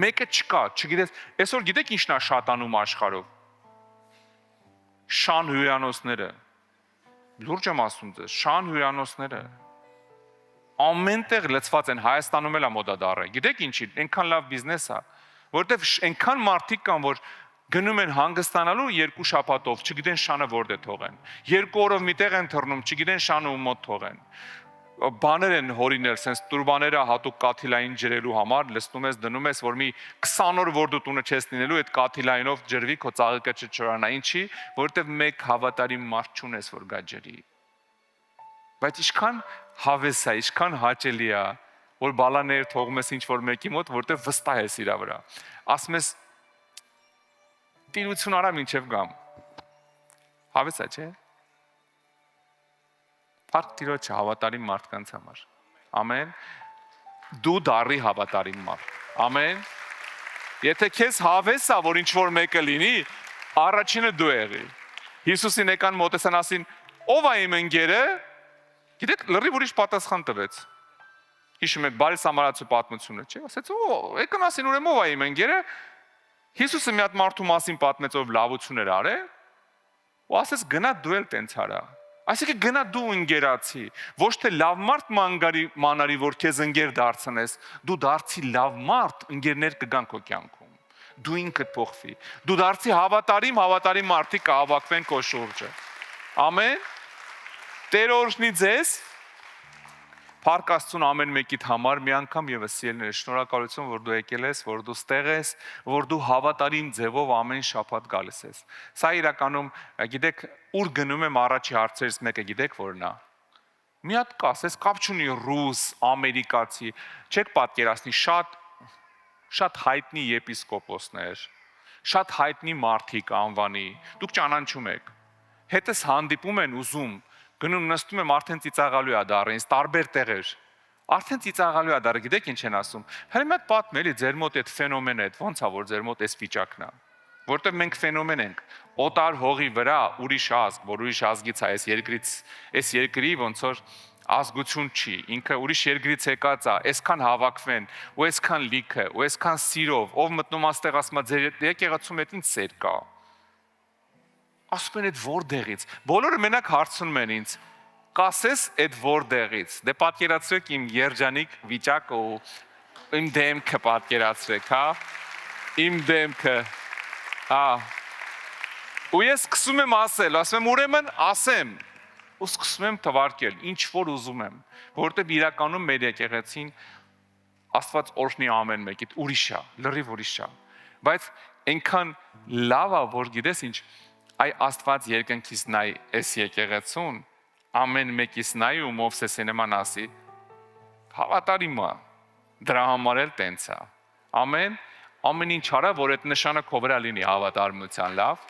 Մեկը չկա, չգիտես, այսօր գիտեք ինչն է շատանում աշխարհով։ Շան հյուրանոցները։ Լուրջ եմ ասում ձեզ, շան հյուրանոցները ամենտեղ լցված են, Հայաստանում էլ է մոդադառը։ Գիտեք ինչի, այնքան լավ բիզնես է, որովհետև այնքան մարդիկ կան, որ գնում են հանգստանալու 2 շաբաթով, չգիտեն շանը որտե թողեն։ 2 օրով միտեղ են թռնում, չգիտեն շանը ում մոտ թողեն։ Բաներ են հորինել, sense տուրբաները հատուկ կաթիլային ջրելու համար, լցնում ես, դնում ես, որ մի 20 օր որ դու տունը չես լինելու, այդ կաթիլայինով ջրվի, քո ծաղիկը չչորանա, ինչի, որովհետև մեկ հավատարիմ մարդ չունես, որ գա ջրի։ Բայց ինչքան հավես է, ինչքան հաճելի է, որ բալաներ թողում ես ինչ որ մեկի մոտ, որովհետև վստահ ես իրա վրա։ Ասում ես տիրություն արա մինչև գամ։ Հավես է, չէ՞։ Փառք Տիրոջը հավատարիմ մարդկանց համար։ Ամեն։ Դու դառի հավատարիմ մարդ։ Ամեն։ Եթե քեզ հավես է, որ ինչ որ մեկը լինի, առաջինը դու եղի։ Հիսուսին եկան մոտեցան ասին, ով է իմ ընկերը։ Գիտեք, լրիվ ուրիշ պատասխան տվեց։ Հիշում եք բարի սամարացու պատմությունը, չէ՞։ Ասեց, եկան ասին, ուրեմն ով է իմ ընկերը։ Հիսուսը մի հատ մարդու մասին պատմեց, ով լավություն էր արել, ու ասեց, գնա դու էլ տենց արա։ Այսինքն գնա դու ընկերացի, ոչ թե լավ մարդ մանարի, որ քեզ ընկեր դարձնես, դու դարձի լավ մարդ, ընկերներ կգան քո կյանքում, դու ինքդ փոխվի, դու դարձի հավատարիմ մարդիկ կհավաքվեն քո շուրջը։ Ամեն։ Տեր օրհնի ձեզ։ Փառք Աստծուն ամեն մեկիդ համար մի անգամ եւս սիրելիներ, շնորհակալություն, որ դու եկել ես, որ դու ստեղ ես, որ դու հավատարիմ ձևով ամեն շաբաթ գալիս ես։ Սա իրականում, գիտեք, ուր գնում եմ առաջի հարցերից մեկը, գիտեք որն է։ Մի հատ կա, ասես կապ չունի ռուս, ամերիկացի, չեք պատկերացնի, շատ հայտնի եպիսկոպոսներ, շատ հայտնի մարդիկ անվանի, դուք ճանաչում եք։ Հետս հանդիպում են ուզում գնում նստում եմ արդեն ծիծաղալու է դառը, ինձ տարբեր տեղեր։ Արդեն ծիծաղալու է դառը, գիտեք ինչ են ասում։ Հələ մի հատ պատմելի ձեր մոտ այդ ֆենոմենը, ոնց է որ ձեր մոտ էս վիճակն է։ Որտեղ մենք ֆենոմեն ենք։ Օտար հողի վրա ուրիշ ազգ, որ ուրիշ ազգից է, այս երկրի ոնց որ ազգություն չի, ինքը ուրիշ երկրից եկած է, այսքան հավաքվեն, ու այսքան լիքը, ու այսքան սիրով, ով մտնում աստեղ ասում է ձեր եկեղեցում այդ ինչ սեր կա։ Ասում են այդ որտեղից։ Բոլորը մենակ հարցնում են ինձ, կասես այդ որտեղից։ Դե պատկերացրեք իմ երջանիկ վիճակը ու իմ դեմքը պատկերացրեք, հա։ Իմ դեմքը, հա։ Ու ես սկսում եմ ասել, ասում եմ ուրեմն ասեմ, ու սկսում եմ թվարկել, ինչ որ ուզում եմ, որովհետև իրականում մեր եկեղեցին Աստված օրհնի ամեն մեկիդ, ուրիշ է, լրիվ ուրիշ է։ Բայց այնքան լավ է, որ գիտես ինչ, այ Աստված երկնքից նայ այս եկեղեցուն, ամեն մեկից նայ ու Մովսեսի նման ասի, հավատարիմ է, դրա համար էլ տենց է։ Ամեն ինչ արա, որ այդ նշանը քո վրա լինի հավատարմության, լավ։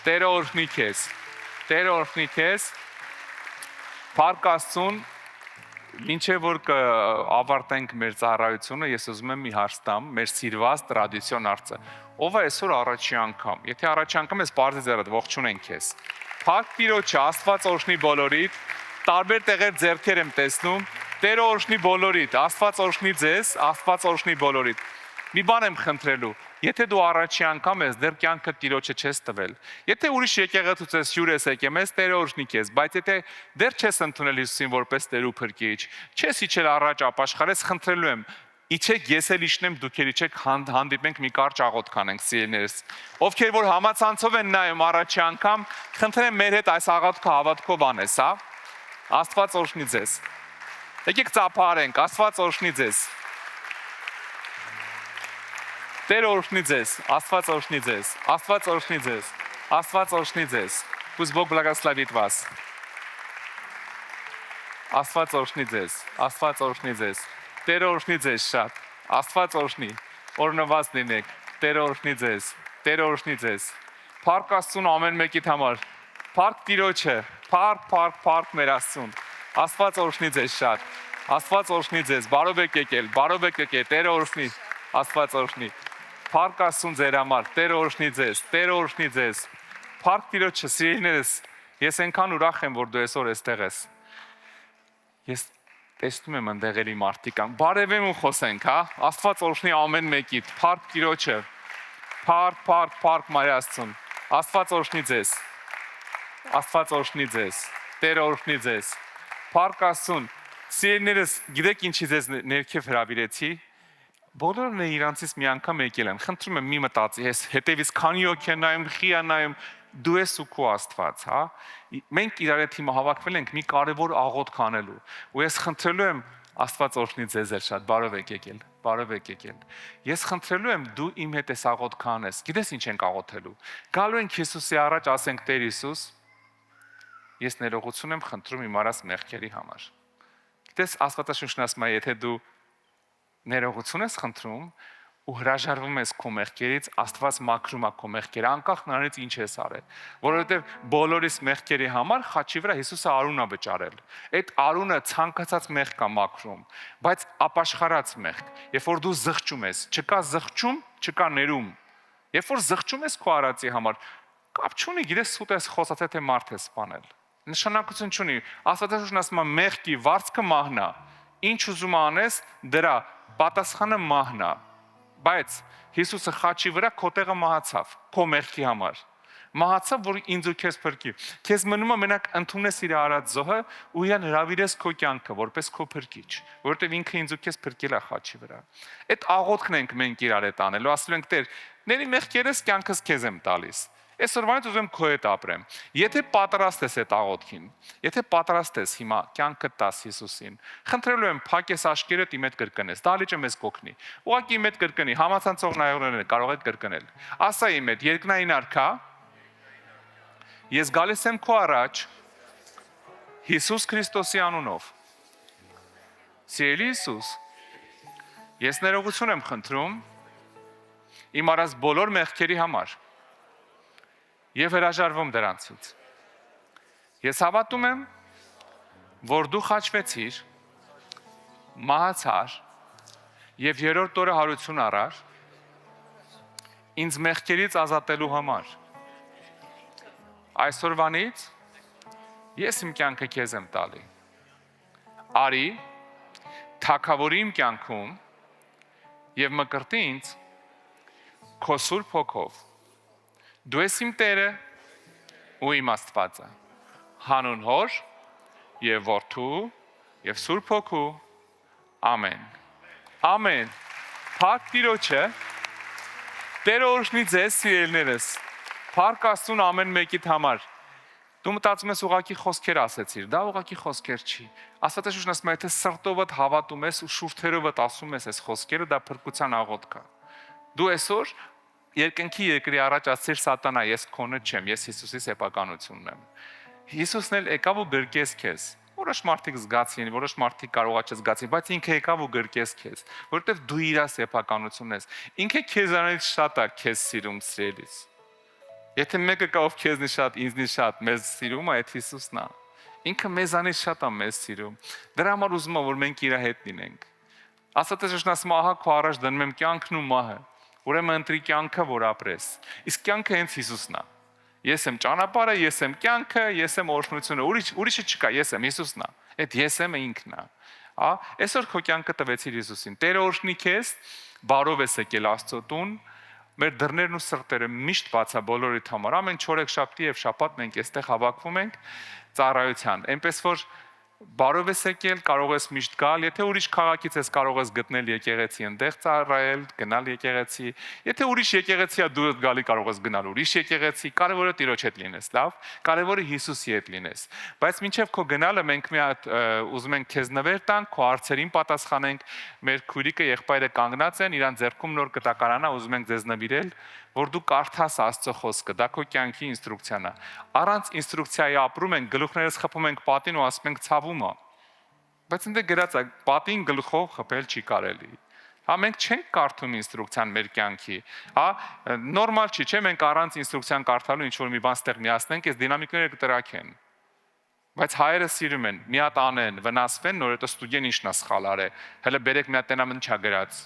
Տերը օրհնի քեզ։ Տերը օրհնի քեզ։ Փառք Աստծուն, մինչև որ ավարտենք մեր ծառայությունը, ես ուզում եմ մի հարց տամ, մեր սիրված տրադիցիոն հարցը։ Ով է այսօր առաջի անգամ։ Եթե առաջի անգամ ես բարձր ձեռդ ողջունենք քեզ։ Փառք Տիրոջը, Աստված օրհնի բոլորիդ, տարբեր տեղեր ձեռքեր եմ տեսնում, Տերը օրհնի բոլորիդ, Աստված օրհնի ձեզ, Աստված օրհնի բոլորիդ։ Մի բան եմ խնդրելու, եթե դու առաջի անգամ ես, դեռ կյանքը Տիրոջը չես տվել։ Եթե ուրիշ եկեղեցուց ես հյուր ես եկել, մեզ Տերը օրհնի քեզ, բայց եթե դեռ չես ընդունել Հիսուսին որպես Տեր ու Փրկիչ, չես իջել առաջ ապաշխարես, խնդրելու եմ, իջեք, ես էլ իջնեմ, դուք էլ իջեք, հանդիպենք մի կարճ աղոթք կանենք, սիրելիներս։ Ովքեր որ համացանցով են նայում առաջի անգամ, խնդրեմ մեր հետ այս աղոթքը հավատքով անես, հա։ Աստված օրհնի ձեզ։ Եկեք ծափարենք, Աստված օրհնի ձեզ։ Տեր օրհնի ձեզ, Աստված օրհնի ձեզ, Աստված օրհնի ձեզ, Աստված օրհնի ձեզ։ Пусть Бог благословит вас։ Աստված օրհնի ձեզ, Աստված օրհնի ձեզ։ Տեր օրհնի ձեզ շատ։ Աստված օրհնի։ Օրհնված լինեք։ Տեր օրհնի ձեզ, Տեր օրհնի ձեզ։ Փառք Աստծուն ամեն մեկիդ համար։ Փառք Տիրոջը, փառք մեր Աստծուն։ Աստված օրհնի ձեզ շատ։ Աստված օրհնի ձեզ։ Բարով եք եկել, Տերը օրհնի, Աստված օրհնի։ Փառք Աստծուն ձեր համար, Տերը օրհնի ձեզ, Տերը օրհնի ձեզ։ Փառք Տիրոջը, սիրելիներս, ես այնքան ուրախ եմ, որ դու այսօր այստեղ ես։ Ես տեսնում եմ ընդեղելի մարդիկ կան։ Բարևեմ ու խոսենք, հա։ Աստված օրհնի ամեն մեկիդ։ Փառք Տիրոջը։ Փառք Մարիա Աստծուն։ Աստված օրհնի ձեզ։ Աստված օրհնի ձեզ։ Տերը օրհնի ձեզ։ Փառք Աստծուն։ Սիրելիներս, գիտեք ինչի ձեզ ներքև հրավիրեցի։ Բոլորն է իրանցից մի անգամ եկել են։ Խնդրում եմ մի մտածի, ես հետևից քանի օք են նայում, խի են նայում, դու ես ու քո Աստված, հա։ Մենք իրար հետ հիմա հավաքվել ենք մի կարևոր աղոթք անելու։ Ու ես խնդրելու եմ Աստված օրհնի ձեզ էլ շատ, բարով եք եկել։ Ես խնդրելու եմ դու իմ հետ այս աղոթքը անես։ Գիտես ինչ ենք աղոթելու։ Գալու ենք Հիսուսի առաջ, ասենք Տեր Հիսուս, ես ներողություն եմ խնդրում իմ արած մեղքերի համար։ Գիտես Աստվածաշունչն ասում է, եթե դու ներողություն ես խնդրում ու հրաժարվում ես քո մեղքերից, Աստված մաքրում է քո մեղքերը, անկախ նրանից ինչ ես արել, որովհետև բոլորիս մեղքերի համար խաչի վրա Հիսուսը արուն է վճարել։ Այդ արունը ցանկացած մեղք կա մաքրում, բայց ապաշխարած մեղք, երբ որ դու զղջում ես, չկա զղջում, չկա ներում։ Երբ որ զղջում ես քո արածի համար, կապ չունի, գիտես սուտ ես խոսած թե մարդ ես սպանել։ Նշանակություն չունի։ Աստվածաշունչն ասում է մեղքի վարձքը մահն է։ Ինչ ուզում անես, դրա պատասխանը մահն է։ Բայց Հիսուսը խաչի վրա քո տեղը մահացավ, քո մեղքի համար։ Մահացավ, որ ինձ ու քեզ փրկի։ Քեզ մնում է մենակ ընդունես իր արած զոհը ու իրան հրավիրես քո կյանքը, որպես քո փրկիչ, որովհետև ինքը ինձ ու քեզ փրկել է խաչի վրա։ Այդ աղոթքն ենք մենք իրար հետ անելու, ասելու ենք Տեր, ների մեղքերս կյանքս քեզ եմ տալիս։ Այսօրվանից ուզում եմ քո հետ ապրեմ։ Եթե պատրաստ ես այդ աղոթքին, եթե պատրաստ ես հիմա կյանքը տաս Հիսուսին, խնդրելու եմ փակես աշկերտդ իմ հետ կրկնես։ Դալիճը մեզ կօգնի։ Ուղղակի իմ հետ կրկնի, համացանցող նայողներն կարող եք կրկնել։ Ասա իմ հետ, երկնային արքա, ես գալիս եմ քո առաջ Հիսուս Քրիստոսի անունով։ Սիրելի Հիսուս, ես ներողություն եմ խնդրում իմ արած բոլոր մեղքերի համար։ Եվ հրաժարվում դրանցից։ Ես հավատում եմ, որ դու խաչվեցիր, մահացար եւ երրորդ օրը հարություն առար ինձ մեղքերից ազատելու համար։ Այսօրվանից ես իմ կյանքը քեզ եմ տալի։ Արի, թագավորի իմ կյանքում եւ մկրտի ինձ քո սուրբ հոգով։ Դու ես իմ Տերը ու իմ Աստվածը, հանուն Հոր եւ Որդու եւ Սուրբ Հոգու։ Ամեն։ Ամեն։ Փառք Տիրոջը։ Տերը օրհնի ձեզ, սիրելիներս։ Փառք Աստծուն ամեն մեկիդ համար։ Դու մտածում ես ուղակի խոսքեր ասեցիր, դա ուղակի խոսքեր չի։ Աստվածաշունչն ասում է, թե սրտովդ հավատում ես ու շուրթերովդ ասում ես այս խոսքերը, դա փրկության աղոթք է։ Դու այսօր երկնքի երկրի առաջ ասիր սատանա, ես քոնը չեմ, ես Հիսուսի սեփականությունն եմ։ Հիսուսն էլ եկավ ու գրկեց քեզ։ Որոշ մարդիկ զգացին, որոշ մարդիկ կարողա չզգացին, բայց ինքը եկավ ու գրկեց քեզ, որովհետև դու իր սեփականությունն ես։ Ինքը քեզանից շատ է քեզ սիրում, սիրելիս։ Եթե մեկը կա ով քեզնի շատ, ինձնի շատ, մեզ սիրում է, այդ Հիսուսն է։ Ինքը մեզանից շատ է մեզ սիրում։ Դրա համար ուզում եմ, որ մենք իր հետ լինենք։ Աստվածաշունչն ասում է, ահա քո առաջ դնում եմ կյանքն ու մահը։ Ուրեմն ընտրի կյանքը, որ ապրես։ Իսկ կյանքը հենց Հիսուսն է։ Ես եմ ճանապարհը, ես եմ կյանքը, ես եմ օրհնությունը, ուրիշը չկա, ես եմ Հիսուսն է։ Այդ ես եմը ինքն է։ Այսօր քո կյանքը տվեցիր Հիսուսին։ Տերը օրհնի քեզ, բարով ես եկել Աստծո տուն։ Մեր դռներն ու սրտերը միշտ բաց է բոլորիդ համար։ Ամեն չորեքշաբթի եւ շաբաթ մենք այստեղ հավաքվում ենք ծառայության։ Այնպես որ բարով ես եկել, կարող ես միշտ գալ, եթե ուրիշ քաղաքից ես կարող ես գտնել եկեղեցի այնտեղ ծառայել, գնալ եկեղեցի, եթե ուրիշ եկեղեցի է դու գալի կարող ես գնալ ուրիշ եկեղեցի, կարևորը Տիրոջ հետ լինես, լավ, կարևորը Հիսուսի հետ լինես։ Բայց մինչև քո գնալը մենք մի հատ ուզում ենք քեզ նվեր տանք, քո հարցերին պատասխանենք, մեր քույրիկը եղբայրը կանգնած են, իրան ձեռքում նոր կտակարանա, ուզում ենք ձեզ նվիրել, որ դու կարդաս Աստծո խոսքը, դա քո կյանքի ինստրուկցիան է։ Առանց ինստրուկցիայի ապրում ենք, գլուխներս խփում ենք պատին ու ասում ենք ցավում է։ Բայց ընդ գրած է, պատին գլխով խփել չի կարելի։ Մենք չենք կարդում ինստրուկցիան մեր կյանքի։ Նորմալ չի, չէ՞, մենք առանց ինստրուկցիան կարդալու ինչ որ մի բան ստեղ միացնենք, այս դինամիկները կտրակեն։ Բայց հայերը սիրում են, մի հատ անեն, վնասվեն, նոր հետո ստուդիան ինչն է սխալ արել։ Հələ բերեք մի հատ տենամ ինչա գրած։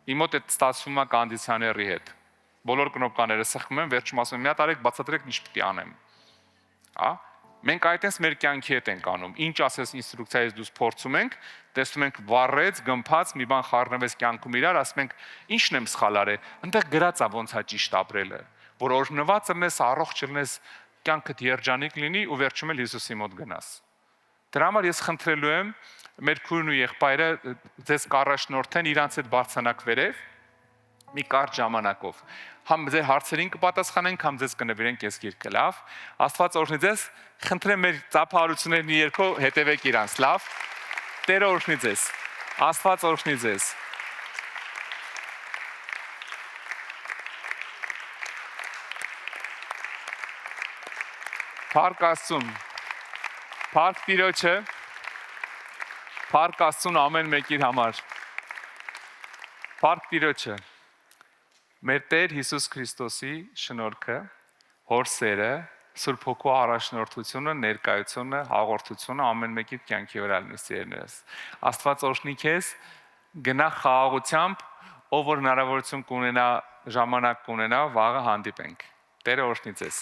Իմ մոտ այդ ստացվում է կոնդիցիոների հետ։ Բոլոր կնոպկաները սխում են, վերջում ասում եմ, մի հատ արեք, բացատրեք ինչ պետք է անեմ։ Մենք այդպես մեր կյանքի հետ ենք անում։ Ինչ ասես ինստրուկցիայից դուրս փորձում ենք, տեսնում ենք վառեց, գմփած, մի բան խառնվեց կյանքում իրար, ասում ենք, ի՞նչն եմ սխալ արել։ Այնտեղ գրած է ոնց է ճիշտ ապրելը, որ օրհնված լինես, առողջ լինես, կյանքդ երջանիկ լինի ու վերջում էլ Հիսուսի մոտ գնաս։ Դրա համար ես խնդրելու եմ մեր քույրն ու եղբայրը ձեզ կառաջնորդեն իրանց հետ բարձրանաք վերև մի կարճ ժամանակով։ Համ ձեր հարցերին կպատասխանենք, համ ձեզ կնվիրենք այս գիրքը, լավ։ Աստված օրհնի ձեզ, խնդրեմ մեր ծափահարություններն երկու հետևեք իրանց, լավ։ Տերը օրհնի ձեզ։ Աստված օրհնի ձեզ։ Փառք Աստծուն։ Փառք Տիրոջը։ Փառք Աստծուն ամեն մեկի համար։ Փառք Տիրոջը։ Մեր Տեր Հիսուս Քրիստոսի շնորհքը, Հոր սերը, Սուրբ Հոգու առաջնորդությունը, ներկայությունը, հաղորդությունը ամեն մեկի կյանքի վրա լինի, սիրելիներս։ Աստված օրհնի քեզ, գնա խաղաղությամբ, ով որ հնարավորություն կունենա, ժամանակ կունենա, վաղը հանդիպենք։ Տերը օրհնի ձեզ։